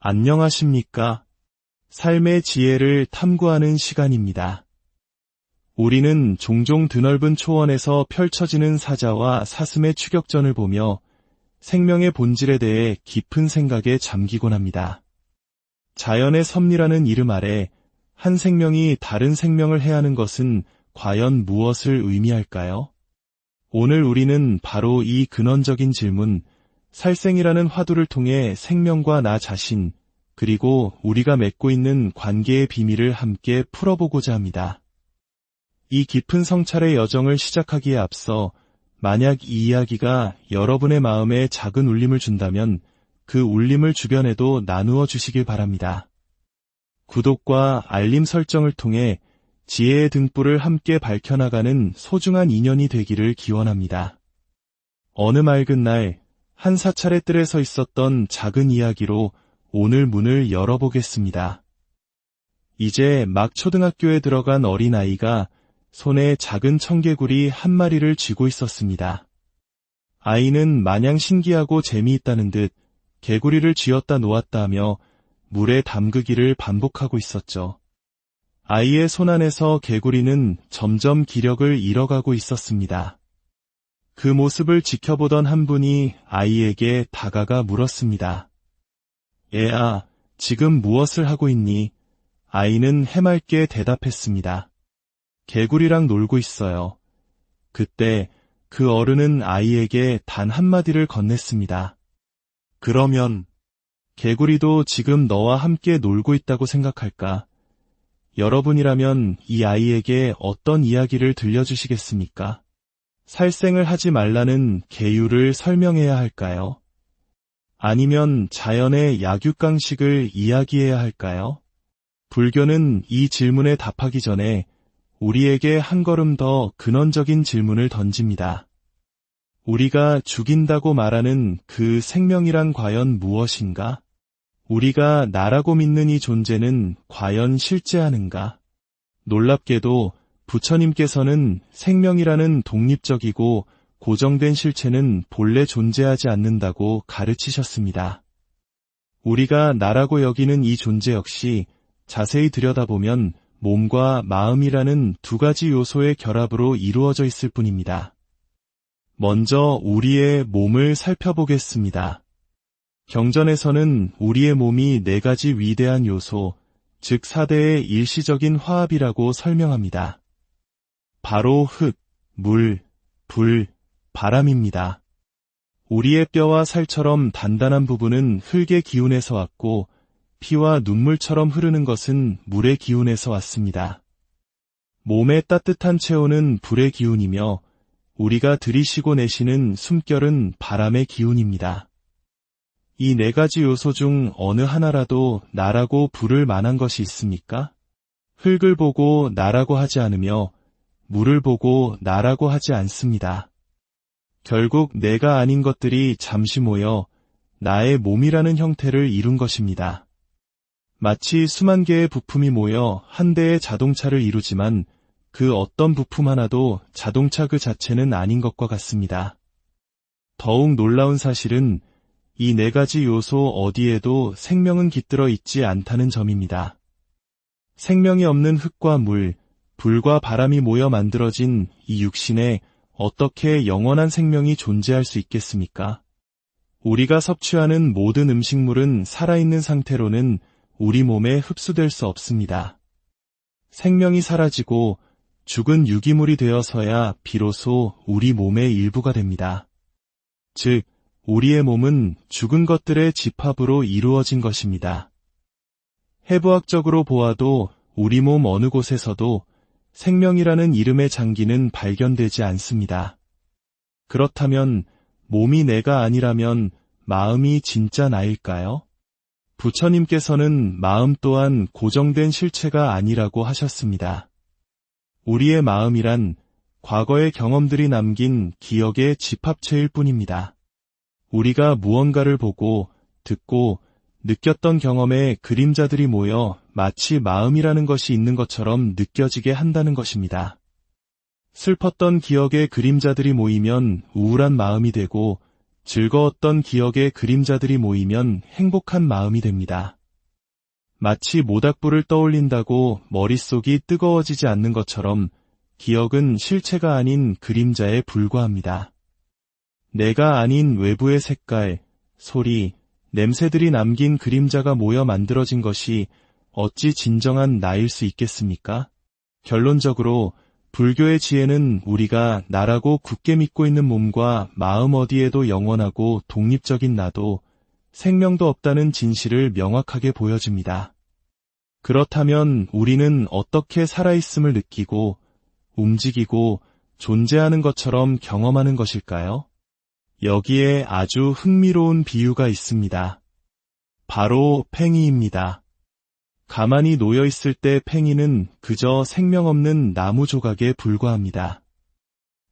안녕하십니까? 삶의 지혜를 탐구하는 시간입니다. 우리는 종종 드넓은 초원에서 펼쳐지는 사자와 사슴의 추격전을 보며 생명의 본질에 대해 깊은 생각에 잠기곤 합니다. 자연의 섭리라는 이름 아래 한 생명이 다른 생명을 해하는 것은 과연 무엇을 의미할까요? 오늘 우리는 바로 이 근원적인 질문, 살생이라는 화두를 통해 생명과 나 자신, 그리고 우리가 맺고 있는 관계의 비밀을 함께 풀어보고자 합니다. 이 깊은 성찰의 여정을 시작하기에 앞서 만약 이 이야기가 여러분의 마음에 작은 울림을 준다면 그 울림을 주변에도 나누어 주시길 바랍니다. 구독과 알림 설정을 통해 지혜의 등불을 함께 밝혀나가는 소중한 인연이 되기를 기원합니다. 어느 맑은 날, 한 사찰의 뜰에 서 있었던 작은 이야기로 오늘 문을 열어보겠습니다. 이제 막 초등학교에 들어간 어린아이가 손에 작은 청개구리 한 마리를 쥐고 있었습니다. 아이는 마냥 신기하고 재미있다는 듯 개구리를 쥐었다 놓았다 하며 물에 담그기를 반복하고 있었죠. 아이의 손 안에서 개구리는 점점 기력을 잃어가고 있었습니다. 그 모습을 지켜보던 한 분이 아이에게 다가가 물었습니다. 애아, 지금 무엇을 하고 있니? 아이는 해맑게 대답했습니다. 개구리랑 놀고 있어요. 그때 그 어른은 아이에게 단 한마디를 건넸습니다. 그러면 개구리도 지금 너와 함께 놀고 있다고 생각할까? 여러분이라면 이 아이에게 어떤 이야기를 들려주시겠습니까? 살생을 하지 말라는 계율을 설명해야 할까요? 아니면 자연의 약육강식을 이야기해야 할까요? 불교는 이 질문에 답하기 전에 우리에게 한 걸음 더 근원적인 질문을 던집니다. 우리가 죽인다고 말하는 그 생명이란 과연 무엇인가? 우리가 나라고 믿는 이 존재는 과연 실제하는가? 놀랍게도 부처님께서는 생명이라는 독립적이고 고정된 실체는 본래 존재하지 않는다고 가르치셨습니다. 우리가 나라고 여기는 이 존재 역시 자세히 들여다보면 몸과 마음이라는 두 가지 요소의 결합으로 이루어져 있을 뿐입니다. 먼저 우리의 몸을 살펴보겠습니다. 경전에서는 우리의 몸이 네 가지 위대한 요소, 즉 4대의 일시적인 화합이라고 설명합니다. 바로 흙, 물, 불, 바람입니다. 우리의 뼈와 살처럼 단단한 부분은 흙의 기운에서 왔고 피와 눈물처럼 흐르는 것은 물의 기운에서 왔습니다. 몸의 따뜻한 체온은 불의 기운이며 우리가 들이쉬고 내쉬는 숨결은 바람의 기운입니다. 이 네 가지 요소 중 어느 하나라도 나라고 부를 만한 것이 있습니까? 흙을 보고 나라고 하지 않으며 물을 보고 나라고 하지 않습니다. 결국 내가 아닌 것들이 잠시 모여 나의 몸이라는 형태를 이룬 것입니다. 마치 수만 개의 부품이 모여 한 대의 자동차를 이루지만 그 어떤 부품 하나도 자동차 그 자체는 아닌 것과 같습니다. 더욱 놀라운 사실은 이 네 가지 요소 어디에도 생명은 깃들어 있지 않다는 점입니다. 생명이 없는 흙과 물, 불과 바람이 모여 만들어진 이 육신에 어떻게 영원한 생명이 존재할 수 있겠습니까? 우리가 섭취하는 모든 음식물은 살아있는 상태로는 우리 몸에 흡수될 수 없습니다. 생명이 사라지고 죽은 유기물이 되어서야 비로소 우리 몸의 일부가 됩니다. 즉, 우리의 몸은 죽은 것들의 집합으로 이루어진 것입니다. 해부학적으로 보아도 우리 몸 어느 곳에서도 생명이라는 이름의 장기는 발견되지 않습니다. 그렇다면 몸이 내가 아니라면 마음이 진짜 나일까요? 부처님께서는 마음 또한 고정된 실체가 아니라고 하셨습니다. 우리의 마음이란 과거의 경험들이 남긴 기억의 집합체일 뿐입니다. 우리가 무언가를 보고, 듣고, 느꼈던 경험의 그림자들이 모여 마치 마음이라는 것이 있는 것처럼 느껴지게 한다는 것입니다. 슬펐던 기억의 그림자들이 모이면 우울한 마음이 되고 즐거웠던 기억의 그림자들이 모이면 행복한 마음이 됩니다. 마치 모닥불을 떠올린다고 머릿속이 뜨거워지지 않는 것처럼 기억은 실체가 아닌 그림자에 불과합니다. 내가 아닌 외부의 색깔, 소리, 냄새들이 남긴 그림자가 모여 만들어진 것이 어찌 진정한 나일 수 있겠습니까? 결론적으로 불교의 지혜는 우리가 나라고 굳게 믿고 있는 몸과 마음 어디에도 영원하고 독립적인 나도, 생명도 없다는 진실을 명확하게 보여줍니다. 그렇다면 우리는 어떻게 살아있음을 느끼고, 움직이고, 존재하는 것처럼 경험하는 것일까요? 여기에 아주 흥미로운 비유가 있습니다. 바로 팽이입니다. 가만히 놓여 있을 때 팽이는 그저 생명 없는 나무 조각에 불과합니다.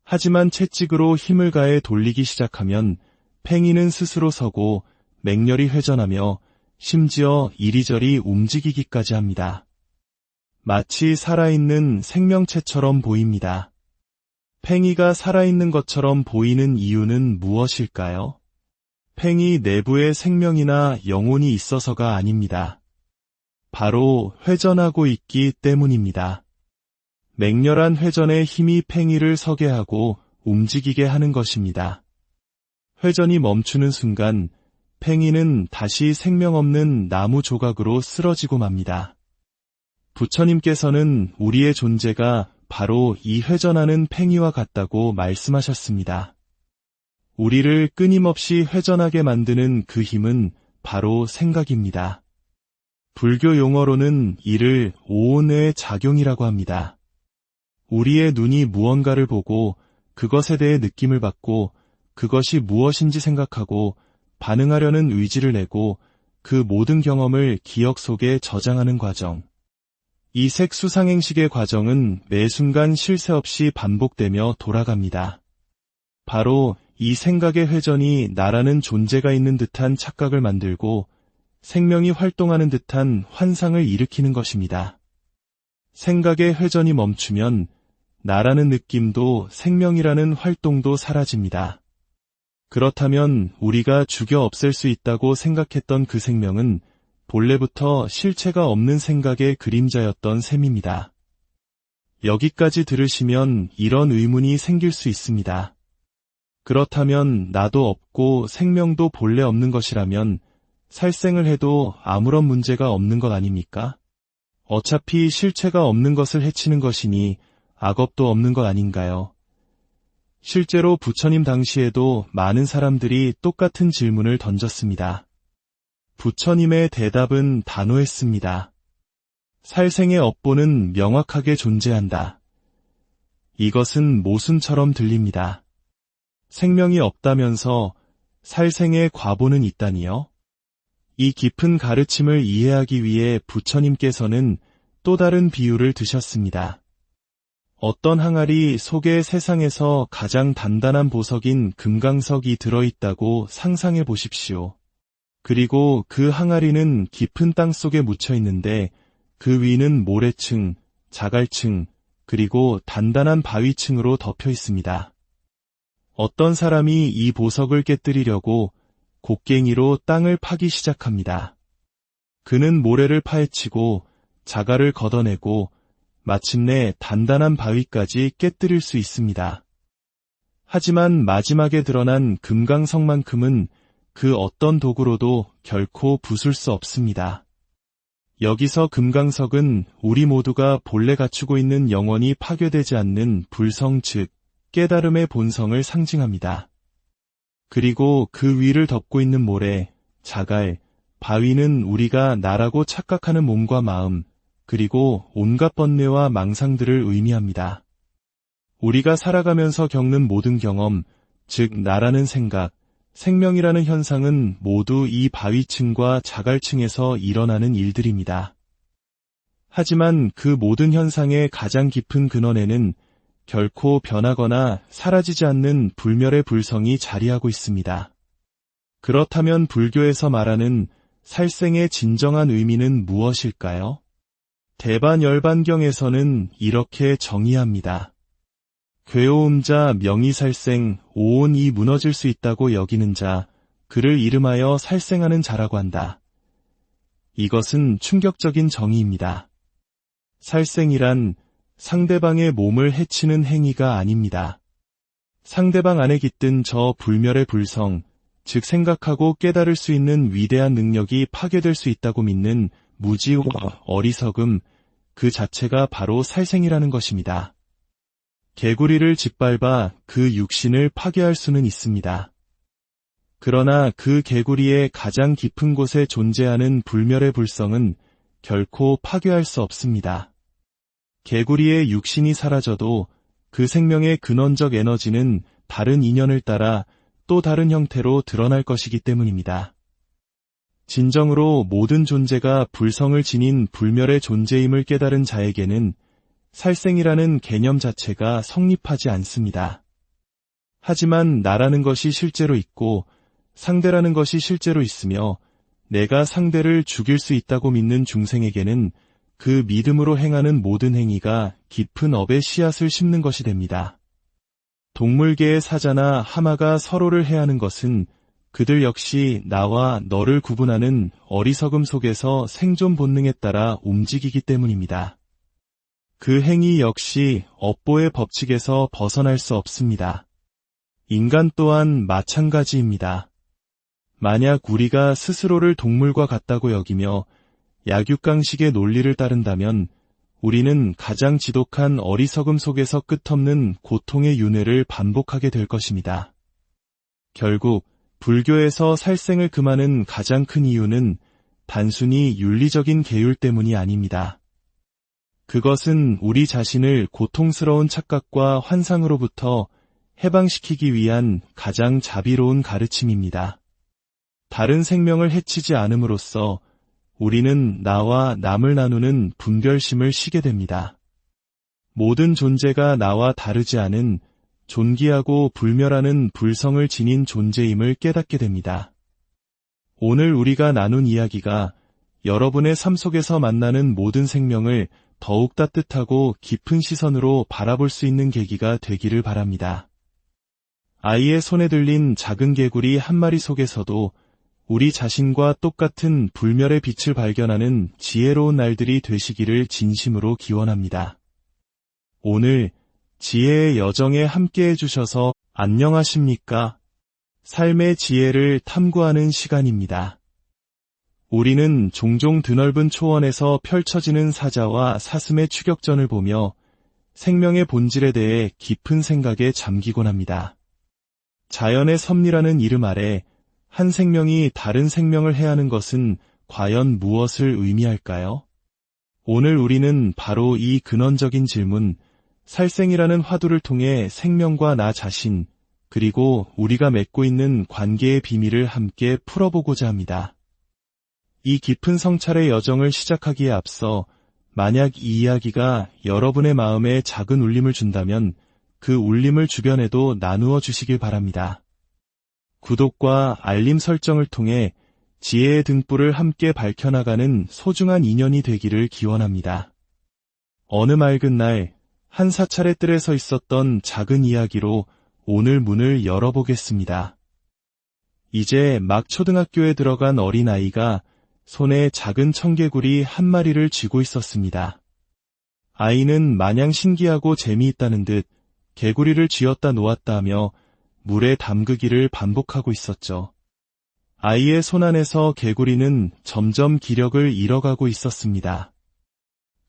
하지만 채찍으로 힘을 가해 돌리기 시작하면 팽이는 스스로 서고 맹렬히 회전하며 심지어 이리저리 움직이기까지 합니다. 마치 살아있는 생명체처럼 보입니다. 팽이가 살아있는 것처럼 보이는 이유는 무엇일까요? 팽이 내부에 생명이나 영혼이 있어서가 아닙니다. 바로 회전하고 있기 때문입니다. 맹렬한 회전의 힘이 팽이를 서게 하고 움직이게 하는 것입니다. 회전이 멈추는 순간 팽이는 다시 생명 없는 나무 조각으로 쓰러지고 맙니다. 부처님께서는 우리의 존재가 바로 이 회전하는 팽이와 같다고 말씀하셨습니다. 우리를 끊임없이 회전하게 만드는 그 힘은 바로 생각입니다. 불교 용어로는 이를 오온의 작용이라고 합니다. 우리의 눈이 무언가를 보고 그것에 대해 느낌을 받고 그것이 무엇인지 생각하고 반응하려는 의지를 내고 그 모든 경험을 기억 속에 저장하는 과정. 이 색수상행식의 과정은 매 순간 쉴 새 없이 반복되며 돌아갑니다. 바로 이 생각의 회전이 나라는 존재가 있는 듯한 착각을 만들고 생명이 활동하는 듯한 환상을 일으키는 것입니다. 생각의 회전이 멈추면 나라는 느낌도 생명이라는 활동도 사라집니다. 그렇다면 우리가 죽여 없앨 수 있다고 생각했던 그 생명은 본래부터 실체가 없는 생각의 그림자였던 셈입니다. 여기까지 들으시면 이런 의문이 생길 수 있습니다. 그렇다면 나도 없고 생명도 본래 없는 것이라면 살생을 해도 아무런 문제가 없는 것 아닙니까? 어차피 실체가 없는 것을 해치는 것이니 악업도 없는 것 아닌가요? 실제로 부처님 당시에도 많은 사람들이 똑같은 질문을 던졌습니다. 부처님의 대답은 단호했습니다. 살생의 업보는 명확하게 존재한다. 이것은 모순처럼 들립니다. 생명이 없다면서 살생의 과보는 있다니요? 이 깊은 가르침을 이해하기 위해 부처님께서는 또 다른 비유를 드셨습니다. 어떤 항아리 속에 세상에서 가장 단단한 보석인 금강석이 들어있다고 상상해 보십시오. 그리고 그 항아리는 깊은 땅 속에 묻혀 있는데 그 위는 모래층, 자갈층, 그리고 단단한 바위층으로 덮여 있습니다. 어떤 사람이 이 보석을 깨뜨리려고 곡괭이로 땅을 파기 시작합니다. 그는 모래를 파헤치고 자갈을 걷어내고 마침내 단단한 바위까지 깨뜨릴 수 있습니다. 하지만 마지막에 드러난 금강석만큼은 그 어떤 도구로도 결코 부술 수 없습니다. 여기서 금강석은 우리 모두가 본래 갖추고 있는 영원히 파괴되지 않는 불성 즉 깨달음의 본성을 상징합니다. 그리고 그 위를 덮고 있는 모래, 자갈, 바위는 우리가 나라고 착각하는 몸과 마음, 그리고 온갖 번뇌와 망상들을 의미합니다. 우리가 살아가면서 겪는 모든 경험, 즉 나라는 생각, 생명이라는 현상은 모두 이 바위층과 자갈층에서 일어나는 일들입니다. 하지만 그 모든 현상의 가장 깊은 근원에는 결코 변하거나 사라지지 않는 불멸의 불성이 자리하고 있습니다. 그렇다면 불교에서 말하는 살생의 진정한 의미는 무엇일까요? 대반열반경에서는 이렇게 정의합니다. 괴오음자 명의살생 오온이 무너질 수 있다고 여기는 자, 그를 이름하여 살생하는 자라고 한다. 이것은 충격적인 정의입니다. 살생이란 상대방의 몸을 해치는 행위가 아닙니다. 상대방 안에 깃든 저 불멸의 불성, 즉 생각하고 깨달을 수 있는 위대한 능력이 파괴될 수 있다고 믿는 무지와 어리석음, 그 자체가 바로 살생이라는 것입니다. 개구리를 짓밟아 그 육신을 파괴할 수는 있습니다. 그러나 그 개구리의 가장 깊은 곳에 존재하는 불멸의 불성은 결코 파괴할 수 없습니다. 개구리의 육신이 사라져도 그 생명의 근원적 에너지는 다른 인연을 따라 또 다른 형태로 드러날 것이기 때문입니다. 진정으로 모든 존재가 불성을 지닌 불멸의 존재임을 깨달은 자에게는 살생이라는 개념 자체가 성립하지 않습니다. 하지만 나라는 것이 실제로 있고 상대라는 것이 실제로 있으며 내가 상대를 죽일 수 있다고 믿는 중생에게는 그 믿음으로 행하는 모든 행위가 깊은 업의 씨앗을 심는 것이 됩니다. 동물계의 사자나 하마가 서로를 해하는 것은 그들 역시 나와 너를 구분하는 어리석음 속에서 생존 본능에 따라 움직이기 때문입니다. 그 행위 역시 업보의 법칙에서 벗어날 수 없습니다. 인간 또한 마찬가지입니다. 만약 우리가 스스로를 동물과 같다고 여기며 약육강식의 논리를 따른다면 우리는 가장 지독한 어리석음 속에서 끝없는 고통의 윤회를 반복하게 될 것입니다. 결국 불교에서 살생을 금하는 가장 큰 이유는 단순히 윤리적인 계율 때문이 아닙니다. 그것은 우리 자신을 고통스러운 착각과 환상으로부터 해방시키기 위한 가장 자비로운 가르침입니다. 다른 생명을 해치지 않음으로써 우리는 나와 남을 나누는 분별심을 쉬게 됩니다. 모든 존재가 나와 다르지 않은 존귀하고 불멸하는 불성을 지닌 존재임을 깨닫게 됩니다. 오늘 우리가 나눈 이야기가 여러분의 삶 속에서 만나는 모든 생명을 더욱 따뜻하고 깊은 시선으로 바라볼 수 있는 계기가 되기를 바랍니다. 아이의 손에 들린 작은 개구리 한 마리 속에서도 우리 자신과 똑같은 불멸의 빛을 발견하는 지혜로운 날들이 되시기를 진심으로 기원합니다. 오늘 지혜의 여정에 함께해 주셔서 안녕하십니까? 삶의 지혜를 탐구하는 시간입니다. 우리는 종종 드넓은 초원에서 펼쳐지는 사자와 사슴의 추격전을 보며 생명의 본질에 대해 깊은 생각에 잠기곤 합니다. 자연의 섭리라는 이름 아래 한 생명이 다른 생명을 해하는 것은 과연 무엇을 의미할까요? 오늘 우리는 바로 이 근원적인 질문, 살생이라는 화두를 통해 생명과 나 자신, 그리고 우리가 맺고 있는 관계의 비밀을 함께 풀어보고자 합니다. 이 깊은 성찰의 여정을 시작하기에 앞서 만약 이 이야기가 여러분의 마음에 작은 울림을 준다면 그 울림을 주변에도 나누어 주시길 바랍니다. 구독과 알림 설정을 통해 지혜의 등불을 함께 밝혀나가는 소중한 인연이 되기를 기원합니다. 어느 맑은 날, 한 사찰의 뜰에 서 있었던 작은 이야기로 오늘 문을 열어보겠습니다. 이제 막 초등학교에 들어간 어린아이가 손에 작은 청개구리 한 마리를 쥐고 있었습니다. 아이는 마냥 신기하고 재미있다는 듯 개구리를 쥐었다 놓았다 하며 물에 담그기를 반복하고 있었죠. 아이의 손 안에서 개구리는 점점 기력을 잃어가고 있었습니다.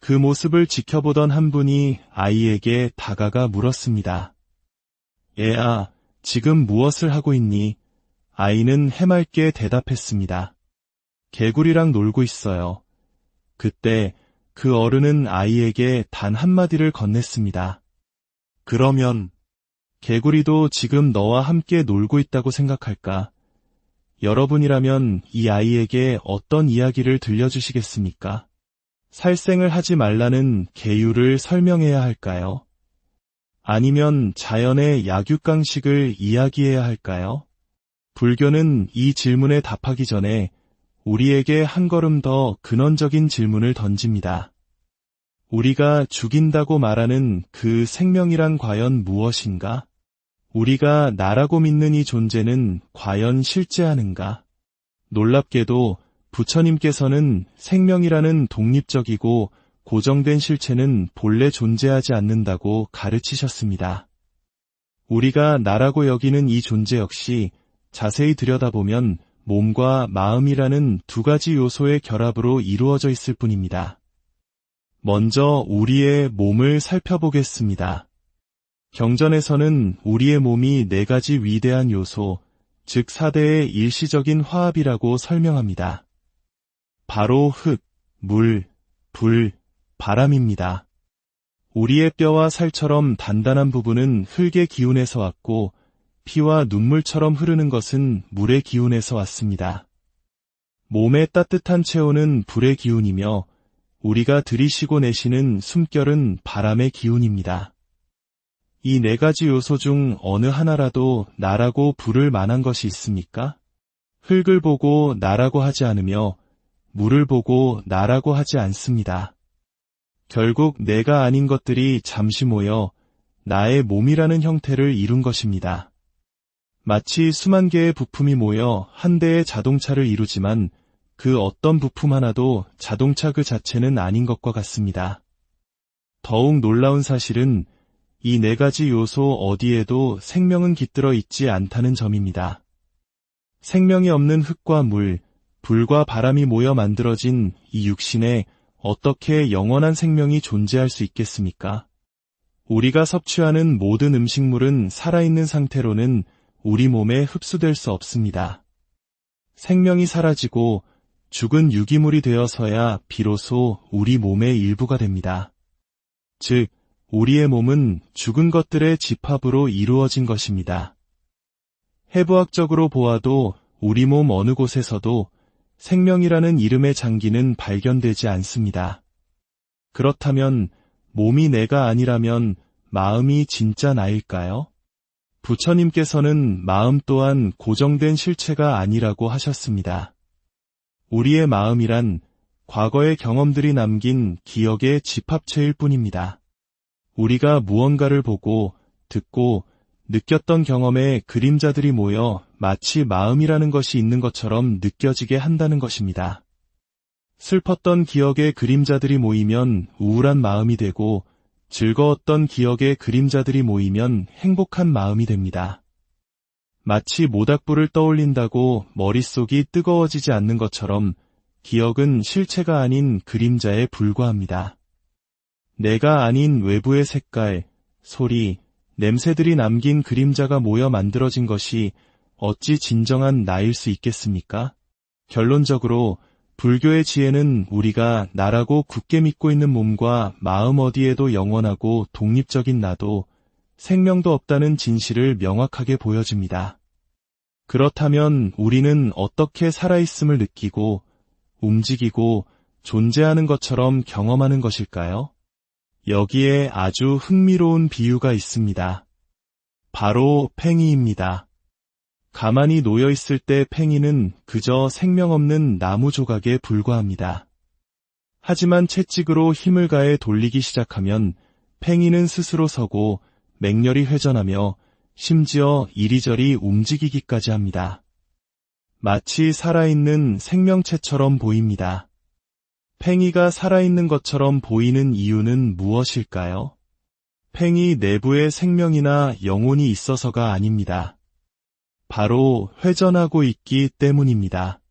그 모습을 지켜보던 한 분이 아이에게 다가가 물었습니다. 애아, 지금 무엇을 하고 있니? 아이는 해맑게 대답했습니다. 개구리랑 놀고 있어요. 그때 그 어른은 아이에게 단 한마디를 건넸습니다. 그러면 개구리도 지금 너와 함께 놀고 있다고 생각할까? 여러분이라면 이 아이에게 어떤 이야기를 들려주시겠습니까? 살생을 하지 말라는 계율을 설명해야 할까요? 아니면 자연의 약육강식을 이야기해야 할까요? 불교는 이 질문에 답하기 전에 우리에게 한 걸음 더 근원적인 질문을 던집니다. 우리가 죽인다고 말하는 그 생명이란 과연 무엇인가? 우리가 나라고 믿는 이 존재는 과연 실제하는가? 놀랍게도 부처님께서는 생명이라는 독립적이고 고정된 실체는 본래 존재하지 않는다고 가르치셨습니다. 우리가 나라고 여기는 이 존재 역시 자세히 들여다보면 몸과 마음이라는 두 가지 요소의 결합으로 이루어져 있을 뿐입니다. 먼저 우리의 몸을 살펴보겠습니다. 경전에서는 우리의 몸이 네 가지 위대한 요소, 즉 4대의 일시적인 화합이라고 설명합니다. 바로 흙, 물, 불, 바람입니다. 우리의 뼈와 살처럼 단단한 부분은 흙의 기운에서 왔고 피와 눈물처럼 흐르는 것은 물의 기운에서 왔습니다. 몸의 따뜻한 체온은 불의 기운이며 우리가 들이쉬고 내쉬는 숨결은 바람의 기운입니다. 이 네 가지 요소 중 어느 하나라도 나라고 부를 만한 것이 있습니까? 흙을 보고 나라고 하지 않으며 물을 보고 나라고 하지 않습니다. 결국 내가 아닌 것들이 잠시 모여 나의 몸이라는 형태를 이룬 것입니다. 마치 수만 개의 부품이 모여 한 대의 자동차를 이루지만 그 어떤 부품 하나도 자동차 그 자체는 아닌 것과 같습니다. 더욱 놀라운 사실은 이 네 가지 요소 어디에도 생명은 깃들어 있지 않다는 점입니다. 생명이 없는 흙과 물, 불과 바람이 모여 만들어진 이 육신에 어떻게 영원한 생명이 존재할 수 있겠습니까? 우리가 섭취하는 모든 음식물은 살아있는 상태로는 우리 몸에 흡수될 수 없습니다. 생명이 사라지고 죽은 유기물이 되어서야 비로소 우리 몸의 일부가 됩니다. 즉, 우리의 몸은 죽은 것들의 집합으로 이루어진 것입니다. 해부학적으로 보아도 우리 몸 어느 곳에서도 생명이라는 이름의 장기는 발견되지 않습니다. 그렇다면 몸이 내가 아니라면 마음이 진짜 나일까요? 부처님께서는 마음 또한 고정된 실체가 아니라고 하셨습니다. 우리의 마음이란 과거의 경험들이 남긴 기억의 집합체일 뿐입니다. 우리가 무언가를 보고 듣고 느꼈던 경험의 그림자들이 모여 마치 마음이라는 것이 있는 것처럼 느껴지게 한다는 것입니다. 슬펐던 기억의 그림자들이 모이면 우울한 마음이 되고 즐거웠던 기억의 그림자들이 모이면 행복한 마음이 됩니다. 마치 모닥불을 떠올린다고 머릿속이 뜨거워지지 않는 것처럼 기억은 실체가 아닌 그림자에 불과합니다. 내가 아닌 외부의 색깔, 소리, 냄새들이 남긴 그림자가 모여 만들어진 것이 어찌 진정한 나일 수 있겠습니까? 결론적으로 불교의 지혜는 우리가 나라고 굳게 믿고 있는 몸과 마음 어디에도 영원하고 독립적인 나도 생명도 없다는 진실을 명확하게 보여줍니다. 그렇다면 우리는 어떻게 살아있음을 느끼고 움직이고 존재하는 것처럼 경험하는 것일까요? 여기에 아주 흥미로운 비유가 있습니다. 바로 팽이입니다. 가만히 놓여있을 때 팽이는 그저 생명 없는 나무 조각에 불과합니다. 하지만 채찍으로 힘을 가해 돌리기 시작하면 팽이는 스스로 서고 맹렬히 회전하며 심지어 이리저리 움직이기까지 합니다. 마치 살아있는 생명체처럼 보입니다. 팽이가 살아있는 것처럼 보이는 이유는 무엇일까요? 팽이 내부에 생명이나 영혼이 있어서가 아닙니다. 바로 회전하고 있기 때문입니다.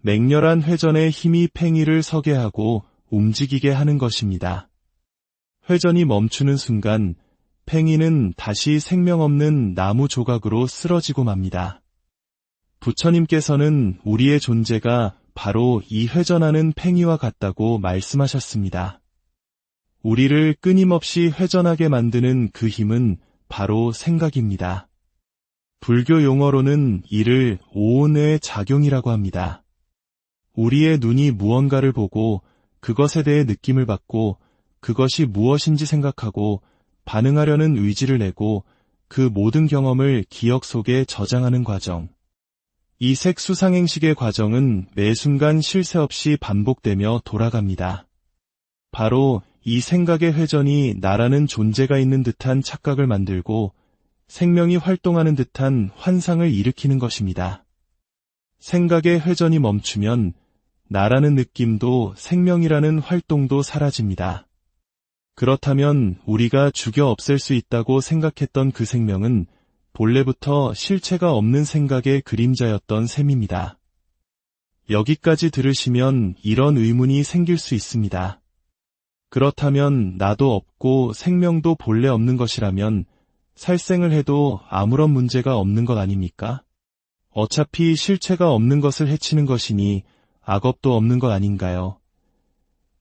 맹렬한 회전의 힘이 팽이를 서게 하고 움직이게 하는 것입니다. 회전이 멈추는 순간 팽이는 다시 생명 없는 나무 조각으로 쓰러지고 맙니다. 부처님께서는 우리의 존재가 바로 이 회전하는 팽이와 같다고 말씀하셨습니다. 우리를 끊임없이 회전하게 만드는 그 힘은 바로 생각입니다. 불교 용어로는 이를 오온의 작용이라고 합니다. 우리의 눈이 무언가를 보고 그것에 대해 느낌을 받고 그것이 무엇인지 생각하고 반응하려는 의지를 내고 그 모든 경험을 기억 속에 저장하는 과정. 이 색수상행식의 과정은 매 순간 쉴 새 없이 반복되며 돌아갑니다. 바로 이 생각의 회전이 나라는 존재가 있는 듯한 착각을 만들고 생명이 활동하는 듯한 환상을 일으키는 것입니다. 생각의 회전이 멈추면 나라는 느낌도 생명이라는 활동도 사라집니다. 그렇다면 우리가 죽여 없앨 수 있다고 생각했던 그 생명은 본래부터 실체가 없는 생각의 그림자였던 셈입니다. 여기까지 들으시면 이런 의문이 생길 수 있습니다. 그렇다면 나도 없고 생명도 본래 없는 것이라면 살생을 해도 아무런 문제가 없는 것 아닙니까? 어차피 실체가 없는 것을 해치는 것이니 악업도 없는 것 아닌가요?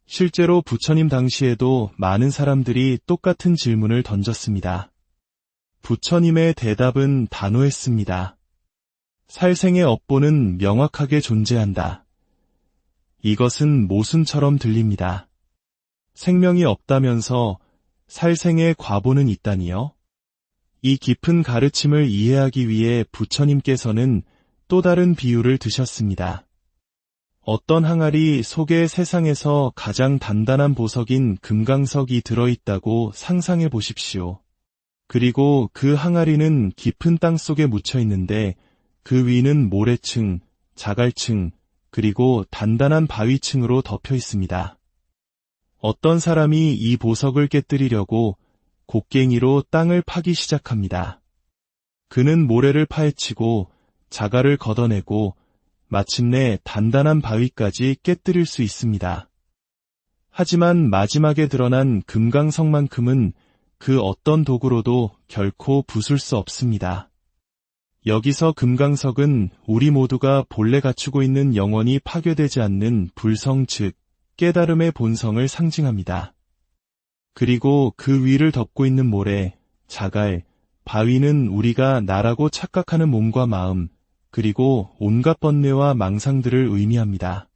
실제로 부처님 당시에도 많은 사람들이 똑같은 질문을 던졌습니다. 부처님의 대답은 단호했습니다. 살생의 업보는 명확하게 존재한다. 이것은 모순처럼 들립니다. 생명이 없다면서 살생의 과보는 있다니요? 이 깊은 가르침을 이해하기 위해 부처님께서는 또 다른 비유를 드셨습니다. 어떤 항아리 속에 세상에서 가장 단단한 보석인 금강석이 들어있다고 상상해 보십시오. 그리고 그 항아리는 깊은 땅 속에 묻혀 있는데 그 위는 모래층, 자갈층, 그리고 단단한 바위층으로 덮여 있습니다. 어떤 사람이 이 보석을 깨뜨리려고 곡괭이로 땅을 파기 시작합니다. 그는 모래를 파헤치고 자갈을 걷어내고 마침내 단단한 바위까지 깨뜨릴 수 있습니다. 하지만 마지막에 드러난 금강석만큼은 그 어떤 도구로도 결코 부술 수 없습니다. 여기서 금강석은 우리 모두가 본래 갖추고 있는 영원히 파괴되지 않는 불성 즉 깨달음의 본성을 상징합니다. 그리고 그 위를 덮고 있는 모래, 자갈, 바위는 우리가 나라고 착각하는 몸과 마음, 그리고 온갖 번뇌와 망상들을 의미합니다.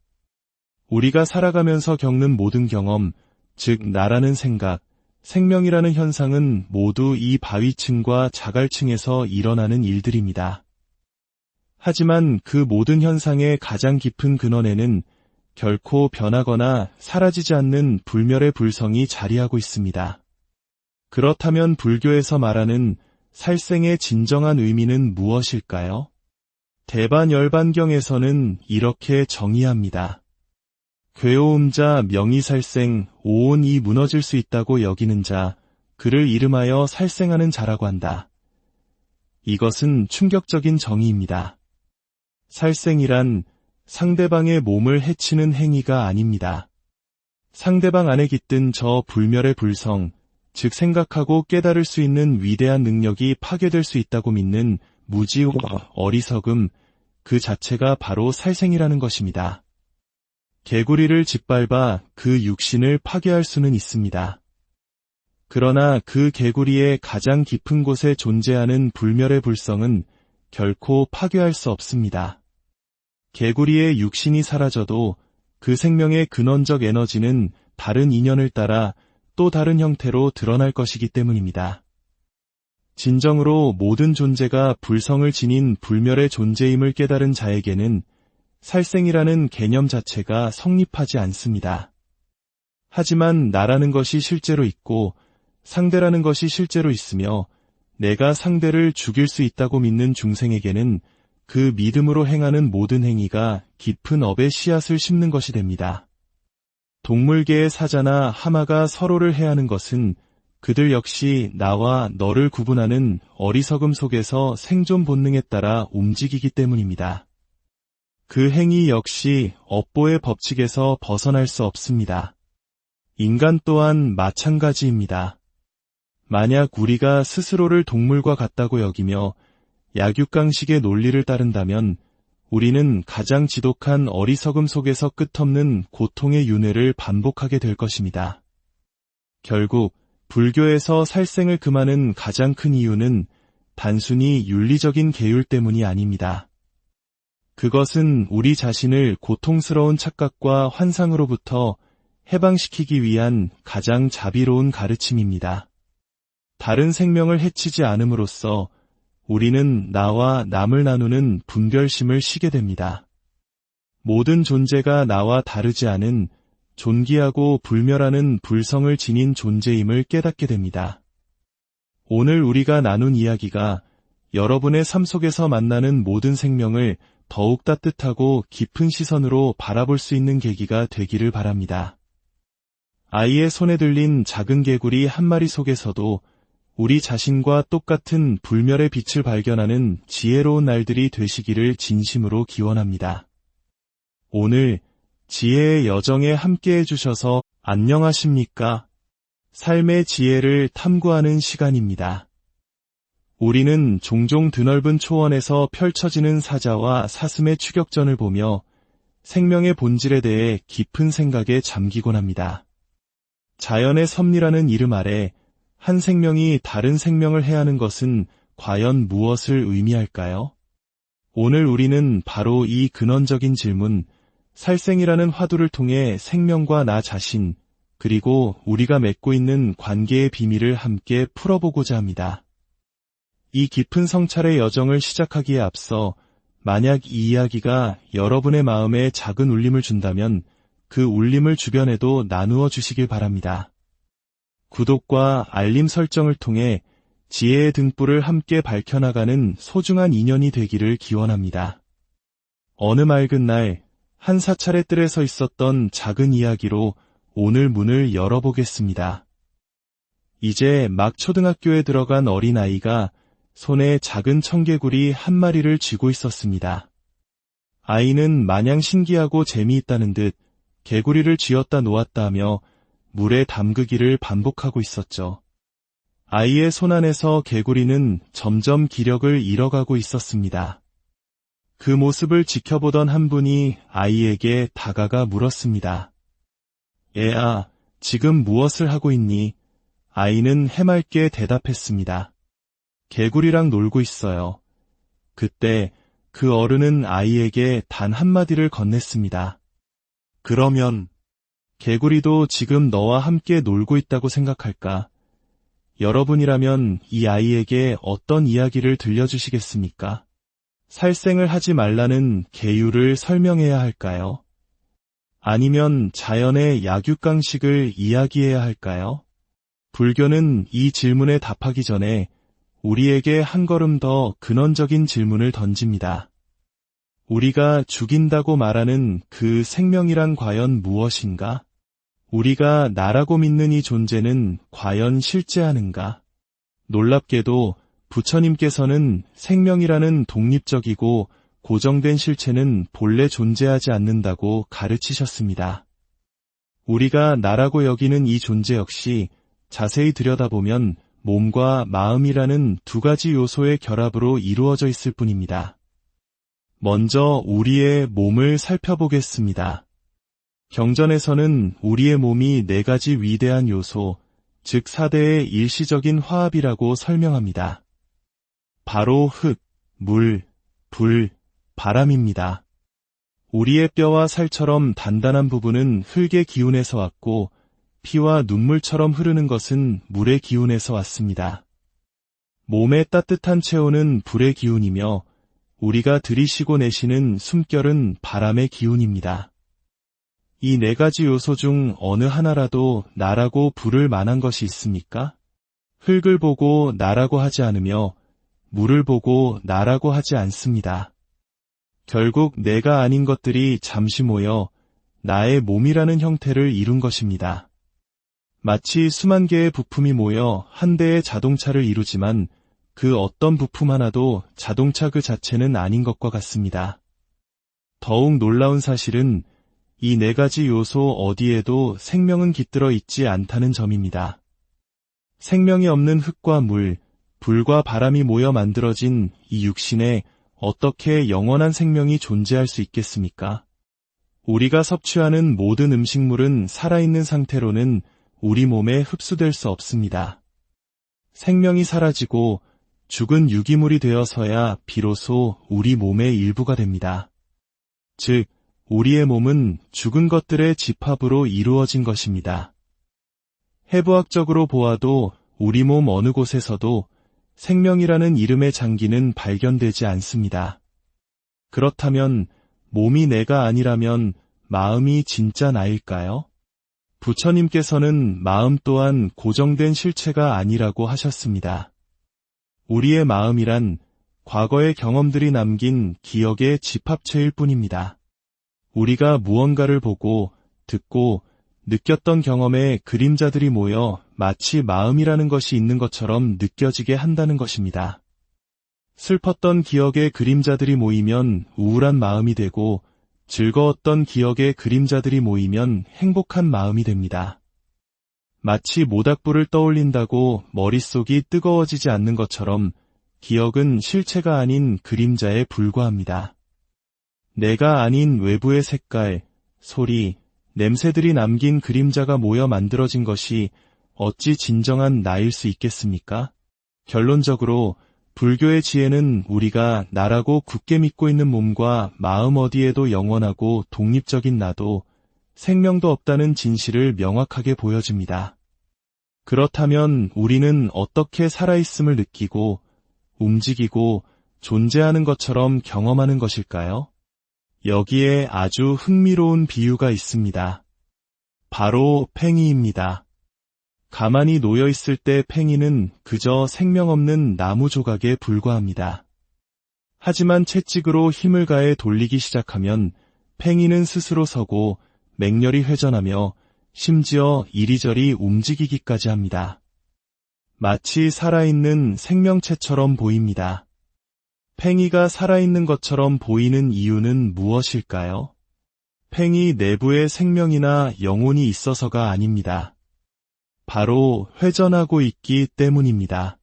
우리가 살아가면서 겪는 모든 경험, 즉 나라는 생각, 생명이라는 현상은 모두 이 바위층과 자갈층에서 일어나는 일들입니다. 하지만 그 모든 현상의 가장 깊은 근원에는 결코 변하거나 사라지지 않는 불멸의 불성이 자리하고 있습니다. 그렇다면 불교에서 말하는 살생의 진정한 의미는 무엇일까요? 대반열반경에서는 이렇게 정의합니다. 괴오음 자 명의살생 오온이 무너질 수 있다고 여기는 자 그를 이름하여 살생하는 자라고 한다. 이것은 충격적인 정의입니다. 살생이란 상대방의 몸을 해치는 행위가 아닙니다. 상대방 안에 깃든 저 불멸의 불성, 즉 생각하고 깨달을 수 있는 위대한 능력이 파괴될 수 있다고 믿는 무지와 어리석음, 그 자체가 바로 살생이라는 것입니다. 개구리를 짓밟아 그 육신을 파괴할 수는 있습니다. 그러나 그 개구리의 가장 깊은 곳에 존재하는 불멸의 불성은 결코 파괴할 수 없습니다. 개구리의 육신이 사라져도 그 생명의 근원적 에너지는 다른 인연을 따라 또 다른 형태로 드러날 것이기 때문입니다. 진정으로 모든 존재가 불성을 지닌 불멸의 존재임을 깨달은 자에게는 살생이라는 개념 자체가 성립하지 않습니다. 하지만 나라는 것이 실제로 있고 상대라는 것이 실제로 있으며 내가 상대를 죽일 수 있다고 믿는 중생에게는 그 믿음으로 행하는 모든 행위가 깊은 업의 씨앗을 심는 것이 됩니다. 동물계의 사자나 하마가 서로를 해하는 것은 그들 역시 나와 너를 구분하는 어리석음 속에서 생존 본능에 따라 움직이기 때문입니다. 그 행위 역시 업보의 법칙에서 벗어날 수 없습니다. 인간 또한 마찬가지입니다. 만약 우리가 스스로를 동물과 같다고 여기며 약육강식의 논리를 따른다면 우리는 가장 지독한 어리석음 속에서 끝없는 고통의 윤회를 반복하게 될 것입니다. 결국 불교에서 살생을 금하는 가장 큰 이유는 단순히 윤리적인 계율 때문이 아닙니다. 그것은 우리 자신을 고통스러운 착각과 환상으로부터 해방시키기 위한 가장 자비로운 가르침입니다. 다른 생명을 해치지 않음으로써 우리는 나와 남을 나누는 분별심을 쉬게 됩니다. 모든 존재가 나와 다르지 않은 존귀하고 불멸하는 불성을 지닌 존재임을 깨닫게 됩니다. 오늘 우리가 나눈 이야기가 여러분의 삶 속에서 만나는 모든 생명을 더욱 따뜻하고 깊은 시선으로 바라볼 수 있는 계기가 되기를 바랍니다. 아이의 손에 들린 작은 개구리 한 마리 속에서도 우리 자신과 똑같은 불멸의 빛을 발견하는 지혜로운 날들이 되시기를 진심으로 기원합니다. 오늘 지혜의 여정에 함께해 주셔서 안녕하십니까? 삶의 지혜를 탐구하는 시간입니다. 우리는 종종 드넓은 초원에서 펼쳐지는 사자와 사슴의 추격전을 보며 생명의 본질에 대해 깊은 생각에 잠기곤 합니다. 자연의 섭리라는 이름 아래 한 생명이 다른 생명을 해하는 것은 과연 무엇을 의미할까요? 오늘 우리는 바로 이 근원적인 질문, 살생이라는 화두를 통해 생명과 나 자신, 그리고 우리가 맺고 있는 관계의 비밀을 함께 풀어보고자 합니다. 이 깊은 성찰의 여정을 시작하기에 앞서 만약 이 이야기가 여러분의 마음에 작은 울림을 준다면 그 울림을 주변에도 나누어 주시길 바랍니다. 구독과 알림 설정을 통해 지혜의 등불을 함께 밝혀나가는 소중한 인연이 되기를 기원합니다. 어느 맑은 날, 한 사찰의 뜰에 서 있었던 작은 이야기로 오늘 문을 열어보겠습니다. 이제 막 초등학교에 들어간 어린아이가 손에 작은 청개구리 한 마리를 쥐고 있었습니다. 아이는 마냥 신기하고 재미있다는 듯 개구리를 쥐었다 놓았다 하며 물에 담그기를 반복하고 있었죠. 아이의 손 안에서 개구리는 점점 기력을 잃어가고 있었습니다. 그 모습을 지켜보던 한 분이 아이에게 다가가 물었습니다. 애아, 지금 무엇을 하고 있니? 아이는 해맑게 대답했습니다. 개구리랑 놀고 있어요. 그때 그 어른은 아이에게 단 한마디를 건넸습니다. 그러면 개구리도 지금 너와 함께 놀고 있다고 생각할까? 여러분이라면 이 아이에게 어떤 이야기를 들려주시겠습니까? 살생을 하지 말라는 계율을 설명해야 할까요? 아니면 자연의 약육강식을 이야기해야 할까요? 불교는 이 질문에 답하기 전에 우리에게 한 걸음 더 근원적인 질문을 던집니다. 우리가 죽인다고 말하는 그 생명이란 과연 무엇인가? 우리가 나라고 믿는 이 존재는 과연 실제하는가? 놀랍게도 부처님께서는 생명이라는 독립적이고 고정된 실체는 본래 존재하지 않는다고 가르치셨습니다. 우리가 나라고 여기는 이 존재 역시 자세히 들여다보면 몸과 마음이라는 두 가지 요소의 결합으로 이루어져 있을 뿐입니다. 먼저 우리의 몸을 살펴보겠습니다. 경전에서는 우리의 몸이 네 가지 위대한 요소, 즉 4대의 일시적인 화합이라고 설명합니다. 바로 흙, 물, 불, 바람입니다. 우리의 뼈와 살처럼 단단한 부분은 흙의 기운에서 왔고 피와 눈물처럼 흐르는 것은 물의 기운에서 왔습니다. 몸의 따뜻한 체온은 불의 기운이며 우리가 들이쉬고 내쉬는 숨결은 바람의 기운입니다. 이 네 가지 요소 중 어느 하나라도 나라고 부를 만한 것이 있습니까? 흙을 보고 나라고 하지 않으며 물을 보고 나라고 하지 않습니다. 결국 내가 아닌 것들이 잠시 모여 나의 몸이라는 형태를 이룬 것입니다. 마치 수만 개의 부품이 모여 한 대의 자동차를 이루지만 그 어떤 부품 하나도 자동차 그 자체는 아닌 것과 같습니다. 더욱 놀라운 사실은 이 네 가지 요소 어디에도 생명은 깃들어 있지 않다는 점입니다. 생명이 없는 흙과 물, 불과 바람이 모여 만들어진 이 육신에 어떻게 영원한 생명이 존재할 수 있겠습니까? 우리가 섭취하는 모든 음식물은 살아있는 상태로는 우리 몸에 흡수될 수 없습니다. 생명이 사라지고 죽은 유기물이 되어서야 비로소 우리 몸의 일부가 됩니다. 즉, 우리의 몸은 죽은 것들의 집합으로 이루어진 것입니다. 해부학적으로 보아도 우리 몸 어느 곳에서도 생명이라는 이름의 장기는 발견되지 않습니다. 그렇다면 몸이 내가 아니라면 마음이 진짜 나일까요? 부처님께서는 마음 또한 고정된 실체가 아니라고 하셨습니다. 우리의 마음이란 과거의 경험들이 남긴 기억의 집합체일 뿐입니다. 우리가 무언가를 보고, 듣고, 느꼈던 경험의 그림자들이 모여 마치 마음이라는 것이 있는 것처럼 느껴지게 한다는 것입니다. 슬펐던 기억의 그림자들이 모이면 우울한 마음이 되고, 즐거웠던 기억의 그림자들이 모이면 행복한 마음이 됩니다. 마치 모닥불을 떠올린다고 머릿속이 뜨거워지지 않는 것처럼 기억은 실체가 아닌 그림자에 불과합니다. 내가 아닌 외부의 색깔, 소리, 냄새들이 남긴 그림자가 모여 만들어진 것이 어찌 진정한 나일 수 있겠습니까? 결론적으로 불교의 지혜는 우리가 나라고 굳게 믿고 있는 몸과 마음 어디에도 영원하고 독립적인 나도, 생명도 없다는 진실을 명확하게 보여줍니다. 그렇다면 우리는 어떻게 살아있음을 느끼고, 움직이고, 존재하는 것처럼 경험하는 것일까요? 여기에 아주 흥미로운 비유가 있습니다. 바로 팽이입니다. 가만히 놓여 있을 때 팽이는 그저 생명 없는 나무 조각에 불과합니다. 하지만 채찍으로 힘을 가해 돌리기 시작하면 팽이는 스스로 서고 맹렬히 회전하며 심지어 이리저리 움직이기까지 합니다. 마치 살아있는 생명체처럼 보입니다. 팽이가 살아있는 것처럼 보이는 이유는 무엇일까요? 팽이 내부에 생명이나 영혼이 있어서가 아닙니다. 바로 회전하고 있기 때문입니다.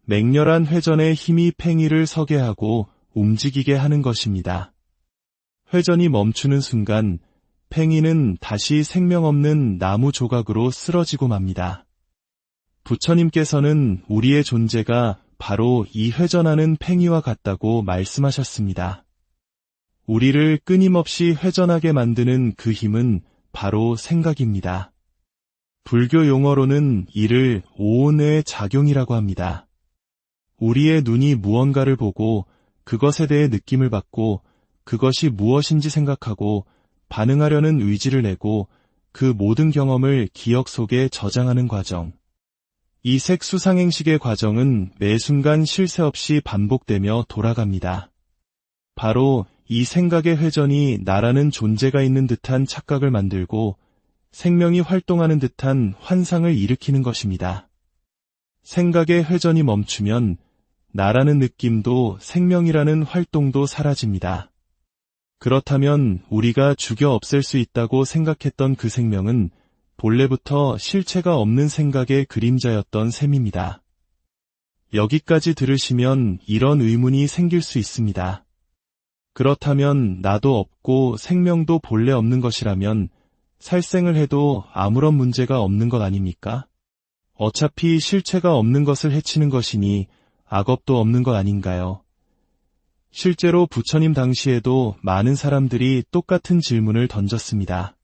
맹렬한 회전의 힘이 팽이를 서게 하고 움직이게 하는 것입니다. 회전이 멈추는 순간 팽이는 다시 생명 없는 나무 조각으로 쓰러지고 맙니다. 부처님께서는 우리의 존재가 바로 이 회전하는 팽이와 같다고 말씀하셨습니다. 우리를 끊임없이 회전하게 만드는 그 힘은 바로 생각입니다. 불교 용어로는 이를 오온의 작용이라고 합니다. 우리의 눈이 무언가를 보고 그것에 대해 느낌을 받고 그것이 무엇인지 생각하고 반응하려는 의지를 내고 그 모든 경험을 기억 속에 저장하는 과정. 이 색수상행식의 과정은 매 순간 쉴 새 없이 반복되며 돌아갑니다. 바로 이 생각의 회전이 나라는 존재가 있는 듯한 착각을 만들고 생명이 활동하는 듯한 환상을 일으키는 것입니다. 생각의 회전이 멈추면 나라는 느낌도 생명이라는 활동도 사라집니다. 그렇다면 우리가 죽여 없앨 수 있다고 생각했던 그 생명은 본래부터 실체가 없는 생각의 그림자였던 셈입니다. 여기까지 들으시면 이런 의문이 생길 수 있습니다. 그렇다면 나도 없고 생명도 본래 없는 것이라면 살생을 해도 아무런 문제가 없는 것 아닙니까? 어차피 실체가 없는 것을 해치는 것이니 악업도 없는 것 아닌가요? 실제로 부처님 당시에도 많은 사람들이 똑같은 질문을 던졌습니다.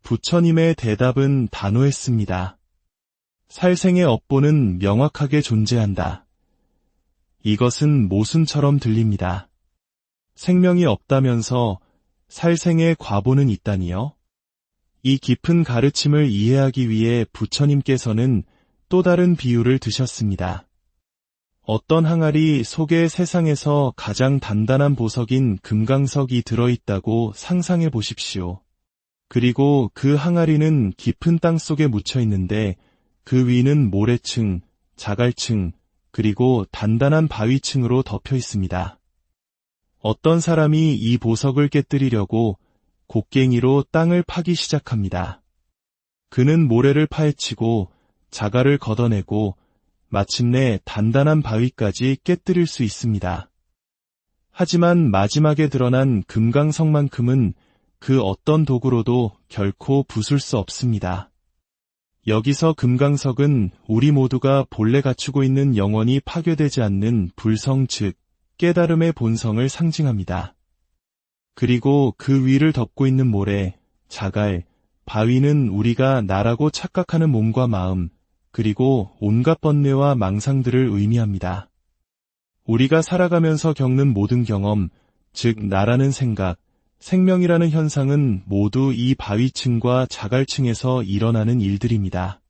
부처님의 대답은 단호했습니다. 살생의 업보는 명확하게 존재한다. 이것은 모순처럼 들립니다. 생명이 없다면서 살생의 과보는 있다니요? 이 깊은 가르침을 이해하기 위해 부처님께서는 또 다른 비유를 드셨습니다. 어떤 항아리 속에 세상에서 가장 단단한 보석인 금강석이 들어있다고 상상해 보십시오. 그리고 그 항아리는 깊은 땅 속에 묻혀 있는데 그 위는 모래층, 자갈층, 그리고 단단한 바위층으로 덮여 있습니다. 어떤 사람이 이 보석을 깨뜨리려고 곡괭이로 땅을 파기 시작합니다. 그는 모래를 파헤치고 자갈을 걷어내고 마침내 단단한 바위까지 깨뜨릴 수 있습니다. 하지만 마지막에 드러난 금강석만큼은 그 어떤 도구로도 결코 부술 수 없습니다. 여기서 금강석은 우리 모두가 본래 갖추고 있는 영원히 파괴되지 않는 불성 즉 깨달음의 본성을 상징합니다. 그리고 그 위를 덮고 있는 모래, 자갈, 바위는 우리가 나라고 착각하는 몸과 마음, 그리고 온갖 번뇌와 망상들을 의미합니다. 우리가 살아가면서 겪는 모든 경험, 즉 나라는 생각, 생명이라는 현상은 모두 이 바위층과 자갈층에서 일어나는 일들입니다.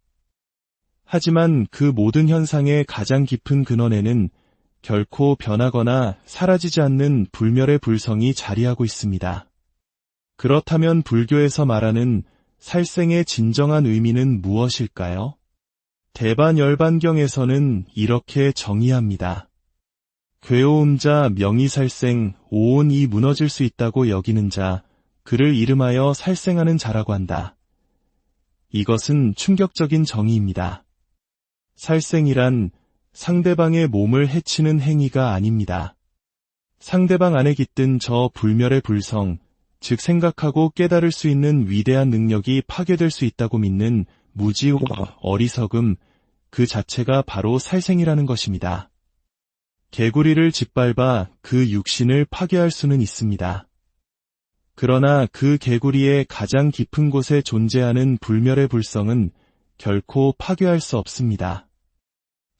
하지만 그 모든 현상의 가장 깊은 근원에는 결코 변하거나 사라지지 않는 불멸의 불성이 자리하고 있습니다. 그렇다면 불교에서 말하는 살생의 진정한 의미는 무엇일까요? 대반열반경에서는 이렇게 정의합니다. 괴오음자 명의살생 오온이 무너질 수 있다고 여기는 자, 그를 이름하여 살생하는 자라고 한다. 이것은 충격적인 정의입니다. 살생이란 상대방의 몸을 해치는 행위가 아닙니다. 상대방 안에 깃든 저 불멸의 불성, 즉 생각하고 깨달을 수 있는 위대한 능력이 파괴될 수 있다고 믿는 무지와 어리석음, 그 자체가 바로 살생이라는 것입니다. 개구리를 짓밟아 그 육신을 파괴할 수는 있습니다. 그러나 그 개구리의 가장 깊은 곳에 존재하는 불멸의 불성은 결코 파괴할 수 없습니다.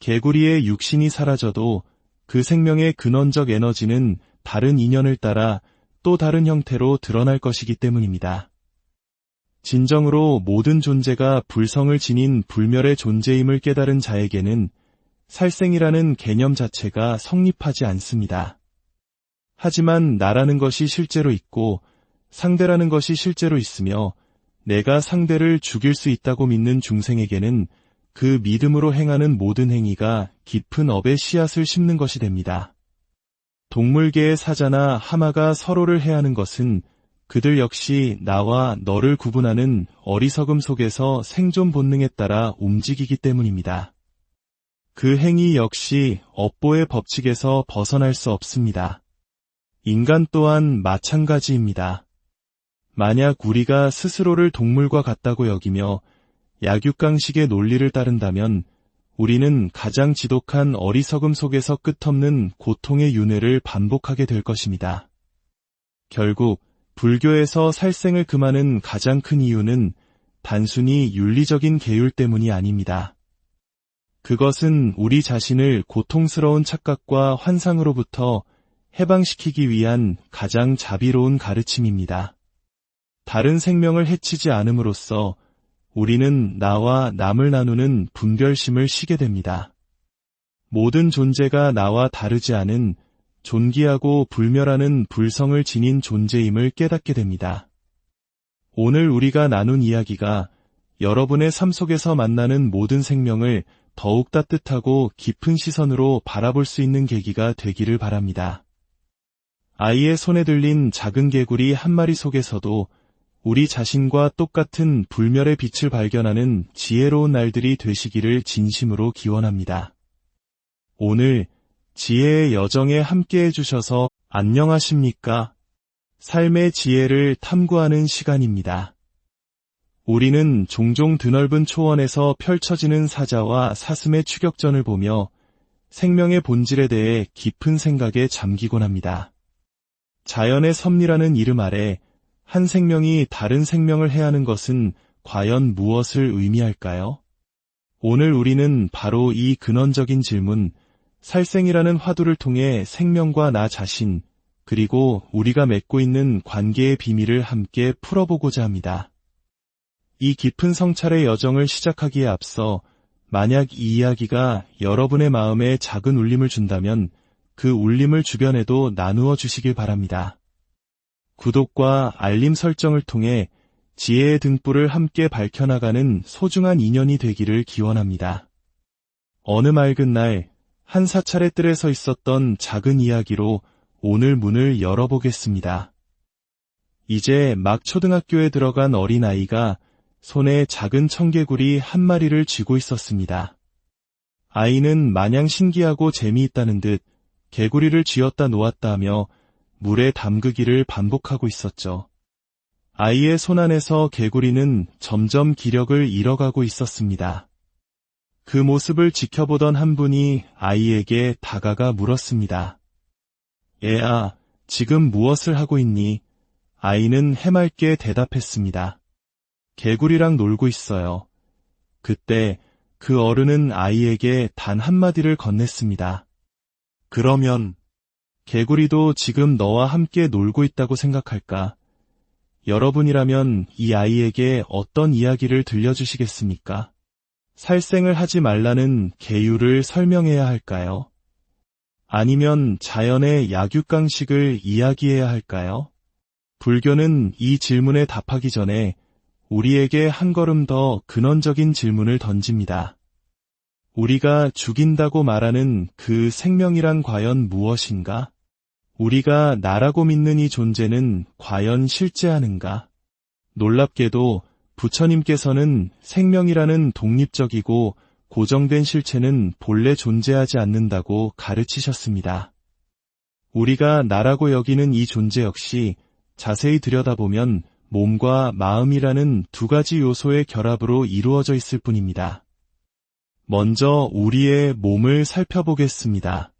개구리의 육신이 사라져도 그 생명의 근원적 에너지는 다른 인연을 따라 또 다른 형태로 드러날 것이기 때문입니다. 진정으로 모든 존재가 불성을 지닌 불멸의 존재임을 깨달은 자에게는 살생이라는 개념 자체가 성립하지 않습니다. 하지만 나라는 것이 실제로 있고 상대라는 것이 실제로 있으며 내가 상대를 죽일 수 있다고 믿는 중생에게는 그 믿음으로 행하는 모든 행위가 깊은 업의 씨앗을 심는 것이 됩니다. 동물계의 사자나 하마가 서로를 해하는 것은 그들 역시 나와 너를 구분하는 어리석음 속에서 생존 본능에 따라 움직이기 때문입니다. 그 행위 역시 업보의 법칙에서 벗어날 수 없습니다. 인간 또한 마찬가지입니다. 만약 우리가 스스로를 동물과 같다고 여기며 약육강식의 논리를 따른다면 우리는 가장 지독한 어리석음 속에서 끝없는 고통의 윤회를 반복하게 될 것입니다. 결국 불교에서 살생을 금하는 가장 큰 이유는 단순히 윤리적인 계율 때문이 아닙니다. 그것은 우리 자신을 고통스러운 착각과 환상으로부터 해방시키기 위한 가장 자비로운 가르침입니다. 다른 생명을 해치지 않음으로써 우리는 나와 남을 나누는 분별심을 쉬게 됩니다. 모든 존재가 나와 다르지 않은 존귀하고 불멸하는 불성을 지닌 존재임을 깨닫게 됩니다. 오늘 우리가 나눈 이야기가 여러분의 삶 속에서 만나는 모든 생명을 더욱 따뜻하고 깊은 시선으로 바라볼 수 있는 계기가 되기를 바랍니다. 아이의 손에 들린 작은 개구리 한 마리 속에서도 우리 자신과 똑같은 불멸의 빛을 발견하는 지혜로운 날들이 되시기를 진심으로 기원합니다. 오늘 지혜의 여정에 함께해 주셔서 안녕하십니까? 삶의 지혜를 탐구하는 시간입니다. 우리는 종종 드넓은 초원에서 펼쳐지는 사자와 사슴의 추격전을 보며 생명의 본질에 대해 깊은 생각에 잠기곤 합니다. 자연의 섭리라는 이름 아래 한 생명이 다른 생명을 해하는 것은 과연 무엇을 의미할까요? 오늘 우리는 바로 이 근원적인 질문, 살생이라는 화두를 통해 생명과 나 자신, 그리고 우리가 맺고 있는 관계의 비밀을 함께 풀어보고자 합니다. 이 깊은 성찰의 여정을 시작하기에 앞서 만약 이 이야기가 여러분의 마음에 작은 울림을 준다면 그 울림을 주변에도 나누어 주시길 바랍니다. 구독과 알림 설정을 통해 지혜의 등불을 함께 밝혀나가는 소중한 인연이 되기를 기원합니다. 어느 맑은 날, 한 사찰의 뜰에 서 있었던 작은 이야기로 오늘 문을 열어보겠습니다. 이제 막 초등학교에 들어간 어린아이가 손에 작은 청개구리 한 마리를 쥐고 있었습니다. 아이는 마냥 신기하고 재미있다는 듯 개구리를 쥐었다 놓았다 하며 물에 담그기를 반복하고 있었죠. 아이의 손 안에서 개구리는 점점 기력을 잃어가고 있었습니다. 그 모습을 지켜보던 한 분이 아이에게 다가가 물었습니다. 애아, 지금 무엇을 하고 있니? 아이는 해맑게 대답했습니다. 개구리랑 놀고 있어요. 그때 그 어른은 아이에게 단 한마디를 건넸습니다. 그러면 개구리도 지금 너와 함께 놀고 있다고 생각할까? 여러분이라면 이 아이에게 어떤 이야기를 들려주시겠습니까? 살생을 하지 말라는 계율을 설명해야 할까요? 아니면 자연의 약육강식을 이야기해야 할까요? 불교는 이 질문에 답하기 전에 우리에게 한 걸음 더 근원적인 질문을 던집니다. 우리가 죽인다고 말하는 그 생명이란 과연 무엇인가? 우리가 나라고 믿는 이 존재는 과연 실제하는가? 놀랍게도 부처님께서는 생명이라는 독립적이고 고정된 실체는 본래 존재하지 않는다고 가르치셨습니다. 우리가 나라고 여기는 이 존재 역시 자세히 들여다보면 몸과 마음이라는 두 가지 요소의 결합으로 이루어져 있을 뿐입니다. 먼저 우리의 몸을 살펴보겠습니다.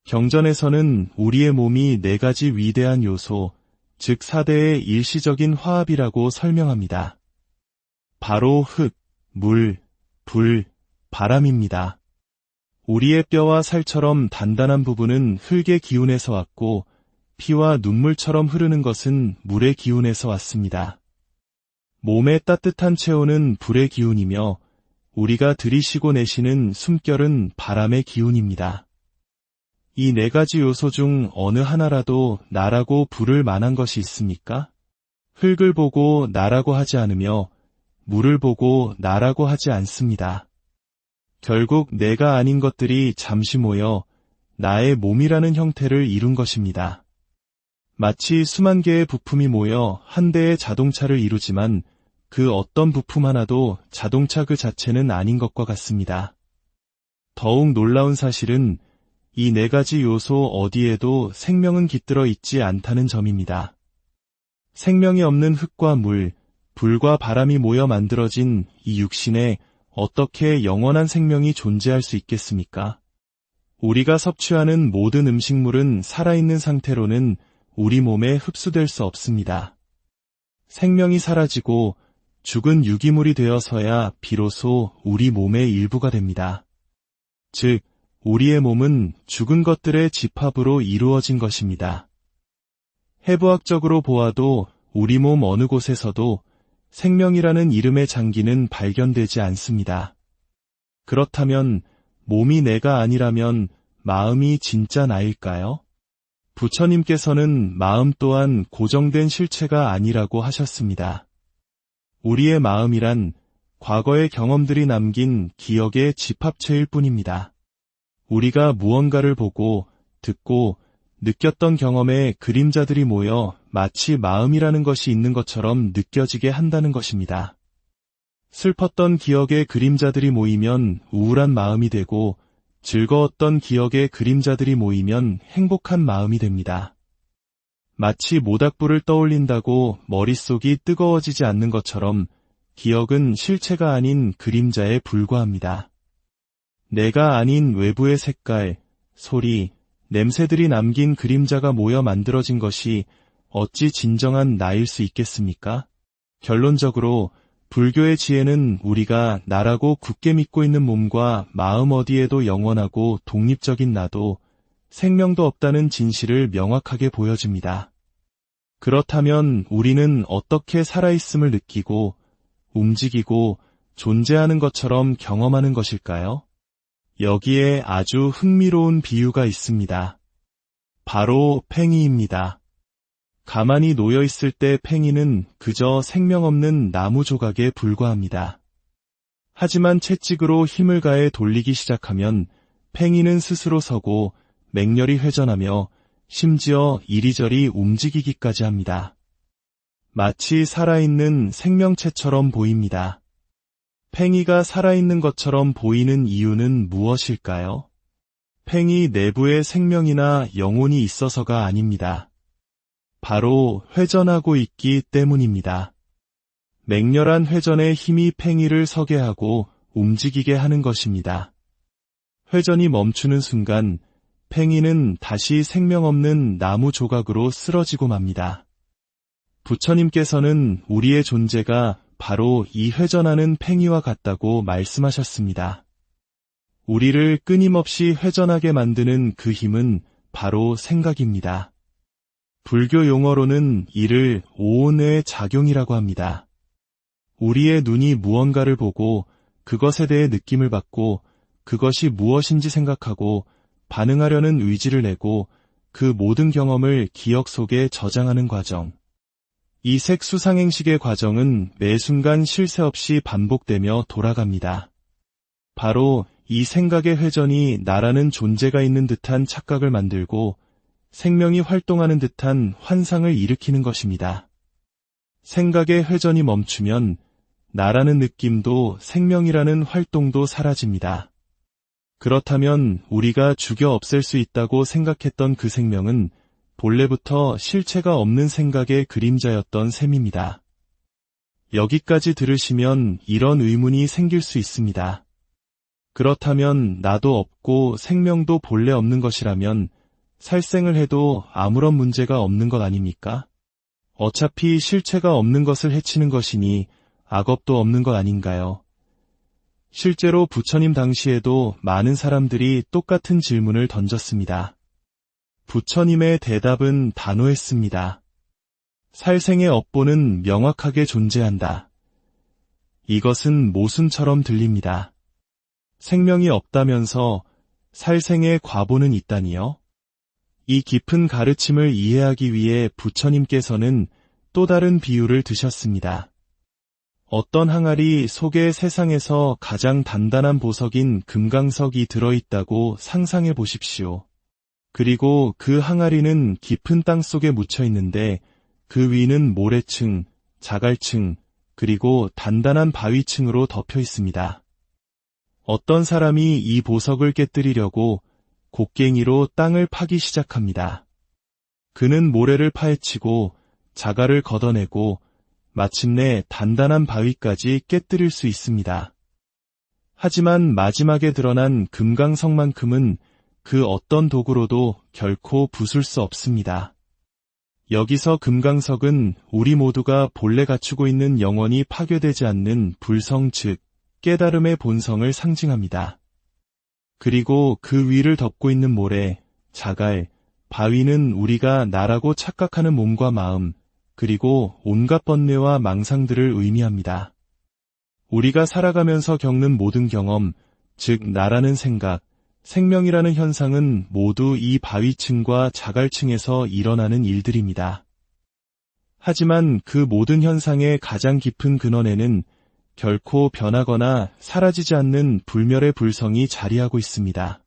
경전에서는 우리의 몸이 네 가지 위대한 요소, 즉 4대의 일시적인 화합이라고 설명합니다. 바로 흙, 물, 불, 바람입니다. 우리의 뼈와 살처럼 단단한 부분은 흙의 기운에서 왔고 피와 눈물처럼 흐르는 것은 물의 기운에서 왔습니다. 몸의 따뜻한 체온은 불의 기운이며 우리가 들이쉬고 내쉬는 숨결은 바람의 기운입니다. 이 네 가지 요소 중 어느 하나라도 나라고 부를 만한 것이 있습니까? 흙을 보고 나라고 하지 않으며 물을 보고 나라고 하지 않습니다. 결국 내가 아닌 것들이 잠시 모여 나의 몸이라는 형태를 이룬 것입니다. 마치 수만 개의 부품이 모여 한 대의 자동차를 이루지만 그 어떤 부품 하나도 자동차 그 자체는 아닌 것과 같습니다. 더욱 놀라운 사실은 이 네 가지 요소 어디에도 생명은 깃들어 있지 않다는 점입니다. 생명이 없는 흙과 물, 불과 바람이 모여 만들어진 이 육신에 어떻게 영원한 생명이 존재할 수 있겠습니까? 우리가 섭취하는 모든 음식물은 살아있는 상태로는 우리 몸에 흡수될 수 없습니다. 생명이 사라지고 죽은 유기물이 되어서야 비로소 우리 몸의 일부가 됩니다. 즉, 우리의 몸은 죽은 것들의 집합으로 이루어진 것입니다. 해부학적으로 보아도 우리 몸 어느 곳에서도 생명이라는 이름의 장기는 발견되지 않습니다. 그렇다면 몸이 내가 아니라면 마음이 진짜 나일까요? 부처님께서는 마음 또한 고정된 실체가 아니라고 하셨습니다. 우리의 마음이란 과거의 경험들이 남긴 기억의 집합체일 뿐입니다. 우리가 무언가를 보고 듣고 느꼈던 경험의 그림자들이 모여 마치 마음이라는 것이 있는 것처럼 느껴지게 한다는 것입니다. 슬펐던 기억의 그림자들이 모이면 우울한 마음이 되고 즐거웠던 기억의 그림자들이 모이면 행복한 마음이 됩니다. 마치 모닥불을 떠올린다고 머릿속이 뜨거워지지 않는 것처럼 기억은 실체가 아닌 그림자에 불과합니다. 내가 아닌 외부의 색깔, 소리, 냄새들이 남긴 그림자가 모여 만들어진 것이 어찌 진정한 나일 수 있겠습니까? 결론적으로 불교의 지혜는 우리가 나라고 굳게 믿고 있는 몸과 마음 어디에도 영원하고 독립적인 나도 생명도 없다는 진실을 명확하게 보여줍니다. 그렇다면 우리는 어떻게 살아있음을 느끼고 움직이고 존재하는 것처럼 경험하는 것일까요? 여기에 아주 흥미로운 비유가 있습니다. 바로 팽이입니다. 가만히 놓여있을 때 팽이는 그저 생명 없는 나무 조각에 불과합니다. 하지만 채찍으로 힘을 가해 돌리기 시작하면 팽이는 스스로 서고 맹렬히 회전하며 심지어 이리저리 움직이기까지 합니다. 마치 살아있는 생명체처럼 보입니다. 팽이가 살아있는 것처럼 보이는 이유는 무엇일까요? 팽이 내부에 생명이나 영혼이 있어서가 아닙니다. 바로 회전하고 있기 때문입니다. 맹렬한 회전의 힘이 팽이를 서게 하고 움직이게 하는 것입니다. 회전이 멈추는 순간 팽이는 다시 생명 없는 나무 조각으로 쓰러지고 맙니다. 부처님께서는 우리의 존재가 바로 이 회전하는 팽이와 같다고 말씀하셨습니다. 우리를 끊임없이 회전하게 만드는 그 힘은 바로 생각입니다. 불교 용어로는 이를 오온의 작용이라고 합니다. 우리의 눈이 무언가를 보고 그것에 대해 느낌을 받고 그것이 무엇인지 생각하고 반응하려는 의지를 내고 그 모든 경험을 기억 속에 저장하는 과정. 이 색수상행식의 과정은 매 순간 쉴 새 없이 반복되며 돌아갑니다. 바로 이 생각의 회전이 나라는 존재가 있는 듯한 착각을 만들고 생명이 활동하는 듯한 환상을 일으키는 것입니다. 생각의 회전이 멈추면 나라는 느낌도 생명이라는 활동도 사라집니다. 그렇다면 우리가 죽여 없앨 수 있다고 생각했던 그 생명은 본래부터 실체가 없는 생각의 그림자였던 셈입니다. 여기까지 들으시면 이런 의문이 생길 수 있습니다. 그렇다면 나도 없고 생명도 본래 없는 것이라면 살생을 해도 아무런 문제가 없는 것 아닙니까? 어차피 실체가 없는 것을 해치는 것이니 악업도 없는 것 아닌가요? 실제로 부처님 당시에도 많은 사람들이 똑같은 질문을 던졌습니다. 부처님의 대답은 단호했습니다. 살생의 업보는 명확하게 존재한다. 이것은 모순처럼 들립니다. 생명이 없다면서 살생의 과보는 있다니요? 이 깊은 가르침을 이해하기 위해 부처님께서는 또 다른 비유를 드셨습니다. 어떤 항아리 속에 세상에서 가장 단단한 보석인 금강석이 들어있다고 상상해 보십시오. 그리고 그 항아리는 깊은 땅 속에 묻혀 있는데 그 위는 모래층, 자갈층, 그리고 단단한 바위층으로 덮여 있습니다. 어떤 사람이 이 보석을 깨뜨리려고 곡괭이로 땅을 파기 시작합니다. 그는 모래를 파헤치고 자갈을 걷어내고 마침내 단단한 바위까지 깨뜨릴 수 있습니다. 하지만 마지막에 드러난 금강석만큼은 그 어떤 도구로도 결코 부술 수 없습니다. 여기서 금강석은 우리 모두가 본래 갖추고 있는 영원히 파괴되지 않는 불성 즉 깨달음의 본성을 상징합니다. 그리고 그 위를 덮고 있는 모래, 자갈, 바위는 우리가 나라고 착각하는 몸과 마음, 그리고 온갖 번뇌와 망상들을 의미합니다. 우리가 살아가면서 겪는 모든 경험, 즉 나라는 생각, 생명이라는 현상은 모두 이 바위층과 자갈층에서 일어나는 일들입니다. 하지만 그 모든 현상의 가장 깊은 근원에는 결코 변하거나 사라지지 않는 불멸의 불성이 자리하고 있습니다.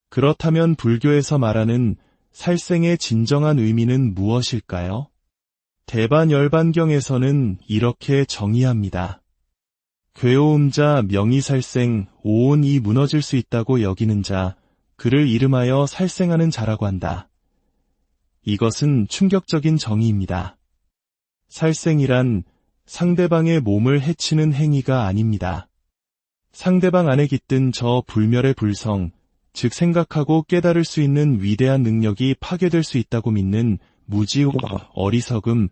그렇다면 불교에서 말하는 살생의 진정한 의미는 무엇일까요? 대반열반경에서는 이렇게 정의합니다. 괴오음 자 명의살생 오온이 무너질 수 있다고 여기는 자 그를 이름하여 살생하는 자라고 한다. 이것은 충격적인 정의입니다. 살생이란 상대방의 몸을 해치는 행위가 아닙니다. 상대방 안에 깃든 저 불멸의 불성, 즉 생각하고 깨달을 수 있는 위대한 능력이 파괴될 수 있다고 믿는 무지와 어리석음,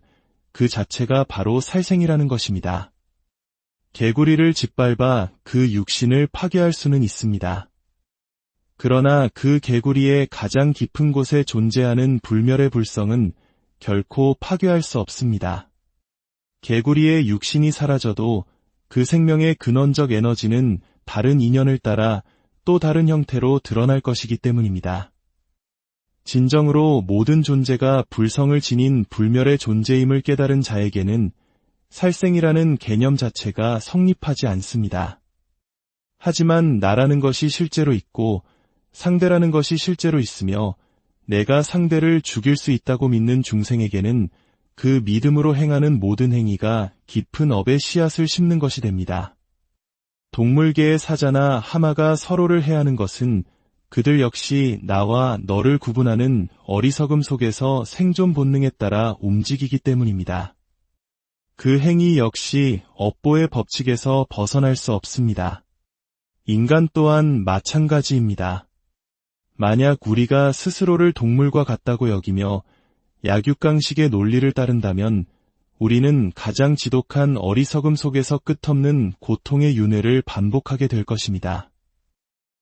그 자체가 바로 살생이라는 것입니다. 개구리를 짓밟아 그 육신을 파괴할 수는 있습니다. 그러나 그 개구리의 가장 깊은 곳에 존재하는 불멸의 불성은 결코 파괴할 수 없습니다. 개구리의 육신이 사라져도 그 생명의 근원적 에너지는 다른 인연을 따라 또 다른 형태로 드러날 것이기 때문입니다. 진정으로 모든 존재가 불성을 지닌 불멸의 존재임을 깨달은 자에게는 살생이라는 개념 자체가 성립하지 않습니다. 하지만 나라는 것이 실제로 있고 상대라는 것이 실제로 있으며 내가 상대를 죽일 수 있다고 믿는 중생에게는 그 믿음으로 행하는 모든 행위가 깊은 업의 씨앗을 심는 것이 됩니다. 동물계의 사자나 하마가 서로를 해하는 것은 그들 역시 나와 너를 구분하는 어리석음 속에서 생존 본능에 따라 움직이기 때문입니다. 그 행위 역시 업보의 법칙에서 벗어날 수 없습니다. 인간 또한 마찬가지입니다. 만약 우리가 스스로를 동물과 같다고 여기며 약육강식의 논리를 따른다면 우리는 가장 지독한 어리석음 속에서 끝없는 고통의 윤회를 반복하게 될 것입니다.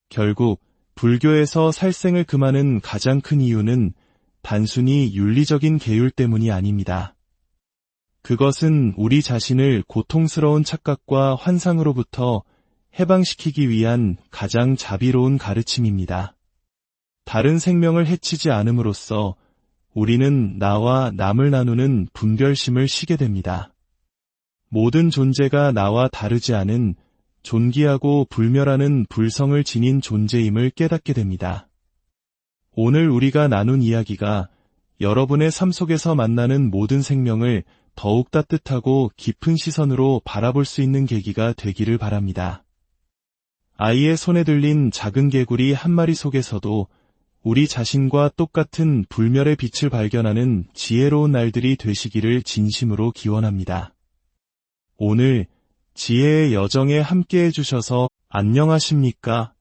결국 불교에서 살생을 금하는 가장 큰 이유는 단순히 윤리적인 계율 때문이 아닙니다. 그것은 우리 자신을 고통스러운 착각과 환상으로부터 해방시키기 위한 가장 자비로운 가르침입니다. 다른 생명을 해치지 않음으로써 우리는 나와 남을 나누는 분별심을 쉬게 됩니다. 모든 존재가 나와 다르지 않은 존귀하고 불멸하는 불성을 지닌 존재임을 깨닫게 됩니다. 오늘 우리가 나눈 이야기가 여러분의 삶 속에서 만나는 모든 생명을 더욱 따뜻하고 깊은 시선으로 바라볼 수 있는 계기가 되기를 바랍니다. 아이의 손에 들린 작은 개구리 한 마리 속에서도 우리 자신과 똑같은 불멸의 빛을 발견하는 지혜로운 날들이 되시기를 진심으로 기원합니다. 오늘 지혜의 여정에 함께해 주셔서 안녕하십니까?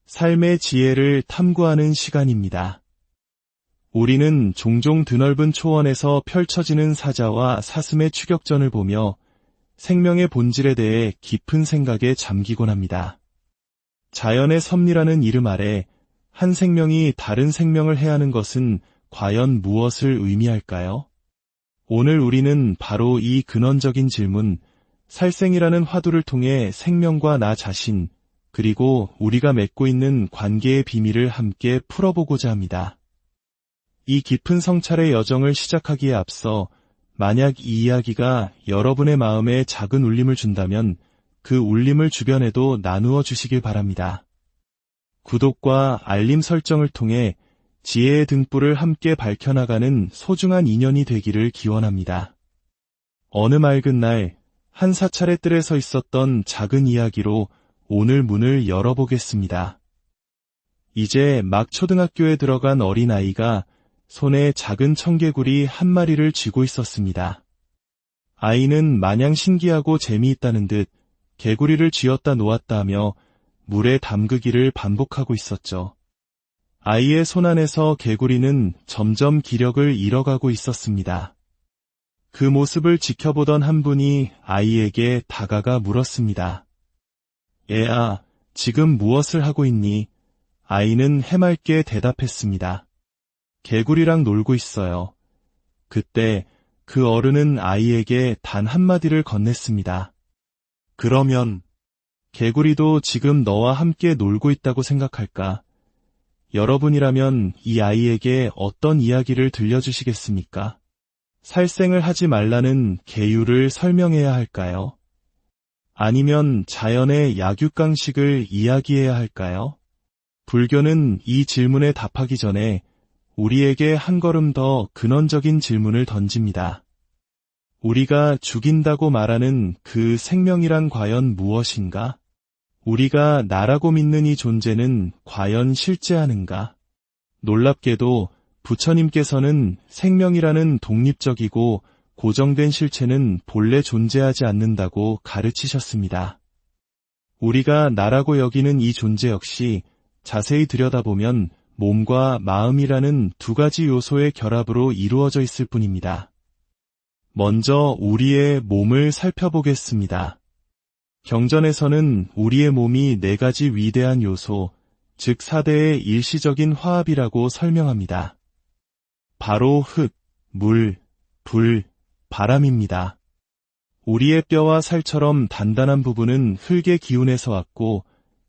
삶의 지혜를 탐구하는 시간입니다. 우리는 종종 드넓은 초원에서 펼쳐지는 사자와 사슴의 추격전을 보며 생명의 본질에 대해 깊은 생각에 잠기곤 합니다. 자연의 섭리라는 이름 아래 한 생명이 다른 생명을 해하는 것은 과연 무엇을 의미할까요? 오늘 우리는 바로 이 근원적인 질문, 살생이라는 화두를 통해 생명과 나 자신, 그리고 우리가 맺고 있는 관계의 비밀을 함께 풀어보고자 합니다. 이 깊은 성찰의 여정을 시작하기에 앞서 만약 이 이야기가 여러분의 마음에 작은 울림을 준다면 그 울림을 주변에도 나누어 주시길 바랍니다. 구독과 알림 설정을 통해 지혜의 등불을 함께 밝혀나가는 소중한 인연이 되기를 기원합니다. 어느 맑은 날, 한 사찰의 뜰에 서 있었던 작은 이야기로 오늘 문을 열어보겠습니다. 이제 막 초등학교에 들어간 어린아이가 손에 작은 청개구리 한 마리를 쥐고 있었습니다. 아이는 마냥 신기하고 재미있다는 듯 개구리를 쥐었다 놓았다 하며 물에 담그기를 반복하고 있었죠. 아이의 손 안에서 개구리는 점점 기력을 잃어가고 있었습니다. 그 모습을 지켜보던 한 분이 아이에게 다가가 물었습니다. 애아, 지금 무엇을 하고 있니? 아이는 해맑게 대답했습니다. 개구리랑 놀고 있어요. 그때 그 어른은 아이에게 단 한마디를 건넸습니다. 그러면 개구리도 지금 너와 함께 놀고 있다고 생각할까? 여러분이라면 이 아이에게 어떤 이야기를 들려주시겠습니까? 살생을 하지 말라는 계율을 설명해야 할까요? 아니면 자연의 약육강식을 이야기해야 할까요? 불교는 이 질문에 답하기 전에 우리에게 한 걸음 더 근원적인 질문을 던집니다. 우리가 죽인다고 말하는 그 생명이란 과연 무엇인가? 우리가 나라고 믿는 이 존재는 과연 실제하는가? 놀랍게도 부처님께서는 생명이라는 독립적이고 고정된 실체는 본래 존재하지 않는다고 가르치셨습니다. 우리가 나라고 여기는 이 존재 역시 자세히 들여다보면 몸과 마음이라는 두 가지 요소의 결합으로 이루어져 있을 뿐입니다. 먼저 우리의 몸을 살펴보겠습니다. 경전에서는 우리의 몸이 네 가지 위대한 요소, 즉 4대의 일시적인 화합이라고 설명합니다. 바로 흙, 물, 불, 바람입니다. 우리의 뼈와 살처럼 단단한 부분은 흙의 기운에서 왔고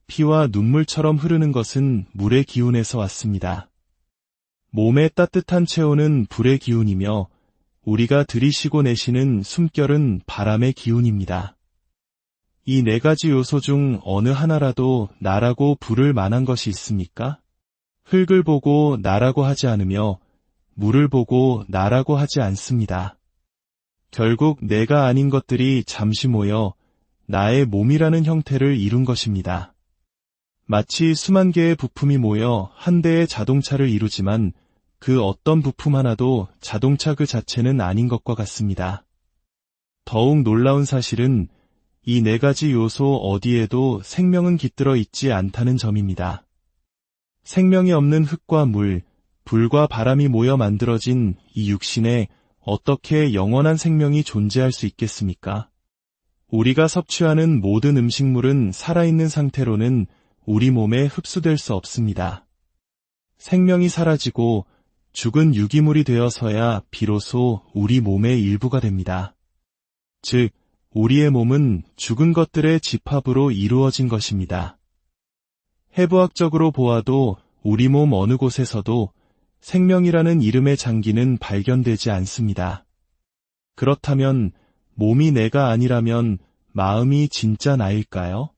피와 눈물처럼 흐르는 것은 물의 기운에서 왔습니다. 몸의 따뜻한 체온은 불의 기운이며 우리가 들이쉬고 내쉬는 숨결은 바람의 기운입니다. 이 네 가지 요소 중 어느 하나라도 나라고 부를 만한 것이 있습니까? 흙을 보고 나라고 하지 않으며 물을 보고 나라고 하지 않습니다. 결국 내가 아닌 것들이 잠시 모여 나의 몸이라는 형태를 이룬 것입니다. 마치 수만 개의 부품이 모여 한 대의 자동차를 이루지만 그 어떤 부품 하나도 자동차 그 자체는 아닌 것과 같습니다. 더욱 놀라운 사실은 이 네 가지 요소 어디에도 생명은 깃들어 있지 않다는 점입니다. 생명이 없는 흙과 물, 불과 바람이 모여 만들어진 이 육신에 어떻게 영원한 생명이 존재할 수 있겠습니까? 우리가 섭취하는 모든 음식물은 살아있는 상태로는 우리 몸에 흡수될 수 없습니다. 생명이 사라지고 죽은 유기물이 되어서야 비로소 우리 몸의 일부가 됩니다. 즉, 우리의 몸은 죽은 것들의 집합으로 이루어진 것입니다. 해부학적으로 보아도 우리 몸 어느 곳에서도 생명이라는 이름의 장기는 발견되지 않습니다. 그렇다면 몸이 내가 아니라면 마음이 진짜 나일까요?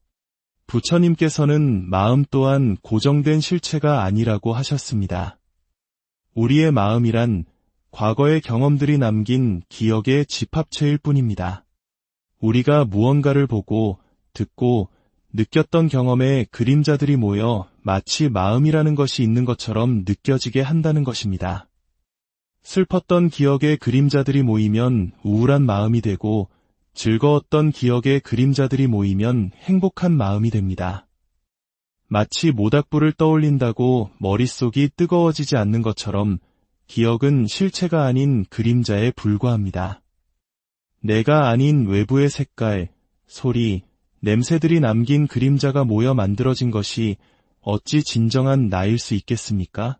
부처님께서는 마음 또한 고정된 실체가 아니라고 하셨습니다. 우리의 마음이란 과거의 경험들이 남긴 기억의 집합체일 뿐입니다. 우리가 무언가를 보고, 듣고, 느꼈던 경험의 그림자들이 모여 마치 마음이라는 것이 있는 것처럼 느껴지게 한다는 것입니다. 슬펐던 기억의 그림자들이 모이면 우울한 마음이 되고, 즐거웠던 기억의 그림자들이 모이면 행복한 마음이 됩니다. 마치 모닥불을 떠올린다고 머릿속이 뜨거워지지 않는 것처럼 기억은 실체가 아닌 그림자에 불과합니다. 내가 아닌 외부의 색깔, 소리, 냄새들이 남긴 그림자가 모여 만들어진 것이 어찌 진정한 나일 수 있겠습니까?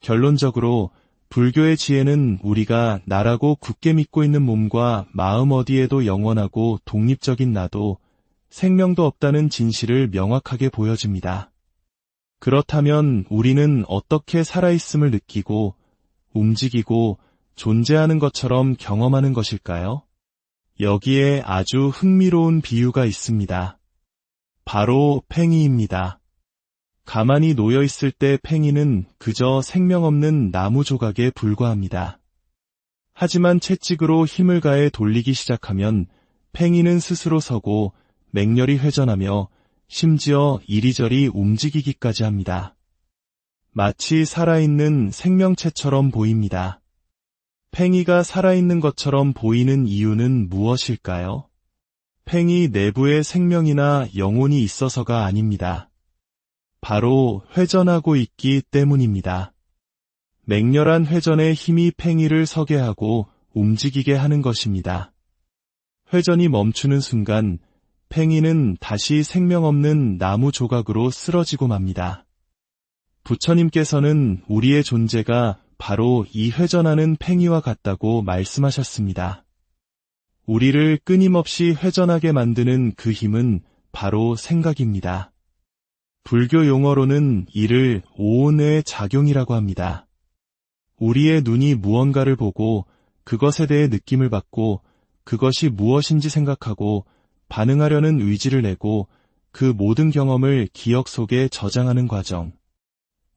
결론적으로 불교의 지혜는 우리가 나라고 굳게 믿고 있는 몸과 마음 어디에도 영원하고 독립적인 나도, 생명도 없다는 진실을 명확하게 보여줍니다. 그렇다면 우리는 어떻게 살아있음을 느끼고, 움직이고, 존재하는 것처럼 경험하는 것일까요? 여기에 아주 흥미로운 비유가 있습니다. 바로 팽이입니다. 가만히 놓여있을 때 팽이는 그저 생명 없는 나무 조각에 불과합니다. 하지만 채찍으로 힘을 가해 돌리기 시작하면 팽이는 스스로 서고 맹렬히 회전하며 심지어 이리저리 움직이기까지 합니다. 마치 살아있는 생명체처럼 보입니다. 팽이가 살아있는 것처럼 보이는 이유는 무엇일까요? 팽이 내부에 생명이나 영혼이 있어서가 아닙니다. 바로 회전하고 있기 때문입니다. 맹렬한 회전의 힘이 팽이를 서게 하고 움직이게 하는 것입니다. 회전이 멈추는 순간 팽이는 다시 생명 없는 나무 조각으로 쓰러지고 맙니다. 부처님께서는 우리의 존재가 바로 이 회전하는 팽이와 같다고 말씀하셨습니다. 우리를 끊임없이 회전하게 만드는 그 힘은 바로 생각입니다. 불교 용어로는 이를 오온의 작용이라고 합니다. 우리의 눈이 무언가를 보고 그것에 대해 느낌을 받고 그것이 무엇인지 생각하고 반응하려는 의지를 내고 그 모든 경험을 기억 속에 저장하는 과정.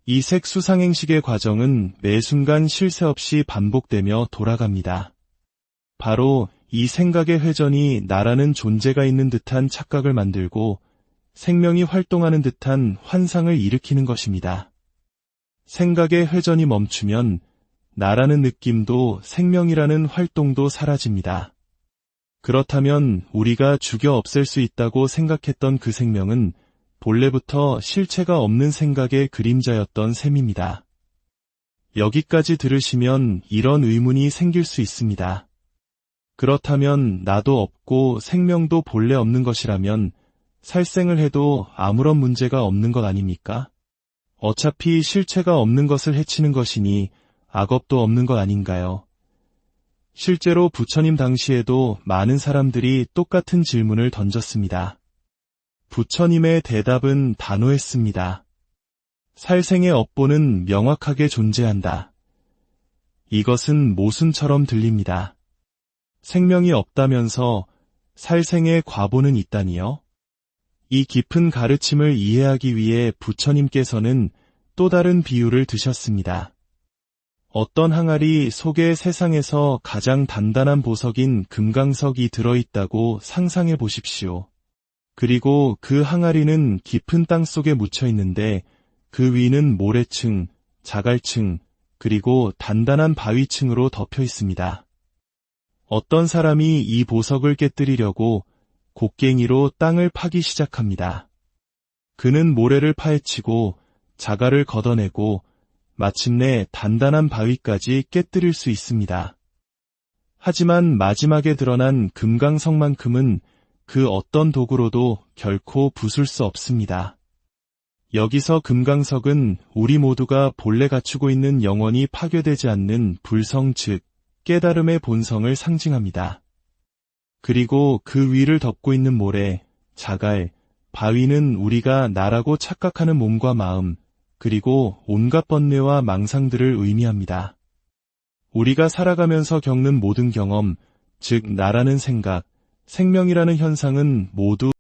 이 색수상행식의 과정은 매 순간 쉴 새 없이 반복되며 돌아갑니다. 바로 이 생각의 회전이 나라는 존재가 있는 듯한 착각을 만들고 생명이 활동하는 듯한 환상을 일으키는 것입니다. 생각의 회전이 멈추면 나라는 느낌도 생명이라는 활동도 사라집니다. 그렇다면 우리가 죽여 없앨 수 있다고 생각했던 그 생명은 본래부터 실체가 없는 생각의 그림자였던 셈입니다. 여기까지 들으시면 이런 의문이 생길 수 있습니다. 그렇다면 나도 없고 생명도 본래 없는 것이라면 살생을 해도 아무런 문제가 없는 것 아닙니까? 어차피 실체가 없는 것을 해치는 것이니 악업도 없는 것 아닌가요? 실제로 부처님 당시에도 많은 사람들이 똑같은 질문을 던졌습니다. 부처님의 대답은 단호했습니다. 살생의 업보는 명확하게 존재한다. 이것은 모순처럼 들립니다. 생명이 없다면서 살생의 과보는 있다니요? 이 깊은 가르침을 이해하기 위해 부처님께서는 또 다른 비유를 드셨습니다. 어떤 항아리 속에 세상에서 가장 단단한 보석인 금강석이 들어있다고 상상해 보십시오. 그리고 그 항아리는 깊은 땅 속에 묻혀 있는데 그 위는 모래층, 자갈층, 그리고 단단한 바위층으로 덮여 있습니다. 어떤 사람이 이 보석을 깨뜨리려고 곡괭이로 땅을 파기 시작합니다. 그는 모래를 파헤치고 자갈을 걷어내고 마침내 단단한 바위까지 깨뜨릴 수 있습니다. 하지만 마지막에 드러난 금강석만큼은 그 어떤 도구로도 결코 부술 수 없습니다. 여기서 금강석은 우리 모두가 본래 갖추고 있는 영원히 파괴되지 않는 불성 즉 깨달음의 본성을 상징합니다. 그리고 그 위를 덮고 있는 모래, 자갈, 바위는 우리가 나라고 착각하는 몸과 마음, 그리고 온갖 번뇌와 망상들을 의미합니다. 우리가 살아가면서 겪는 모든 경험, 즉 나라는 생각, 생명이라는 현상은 모두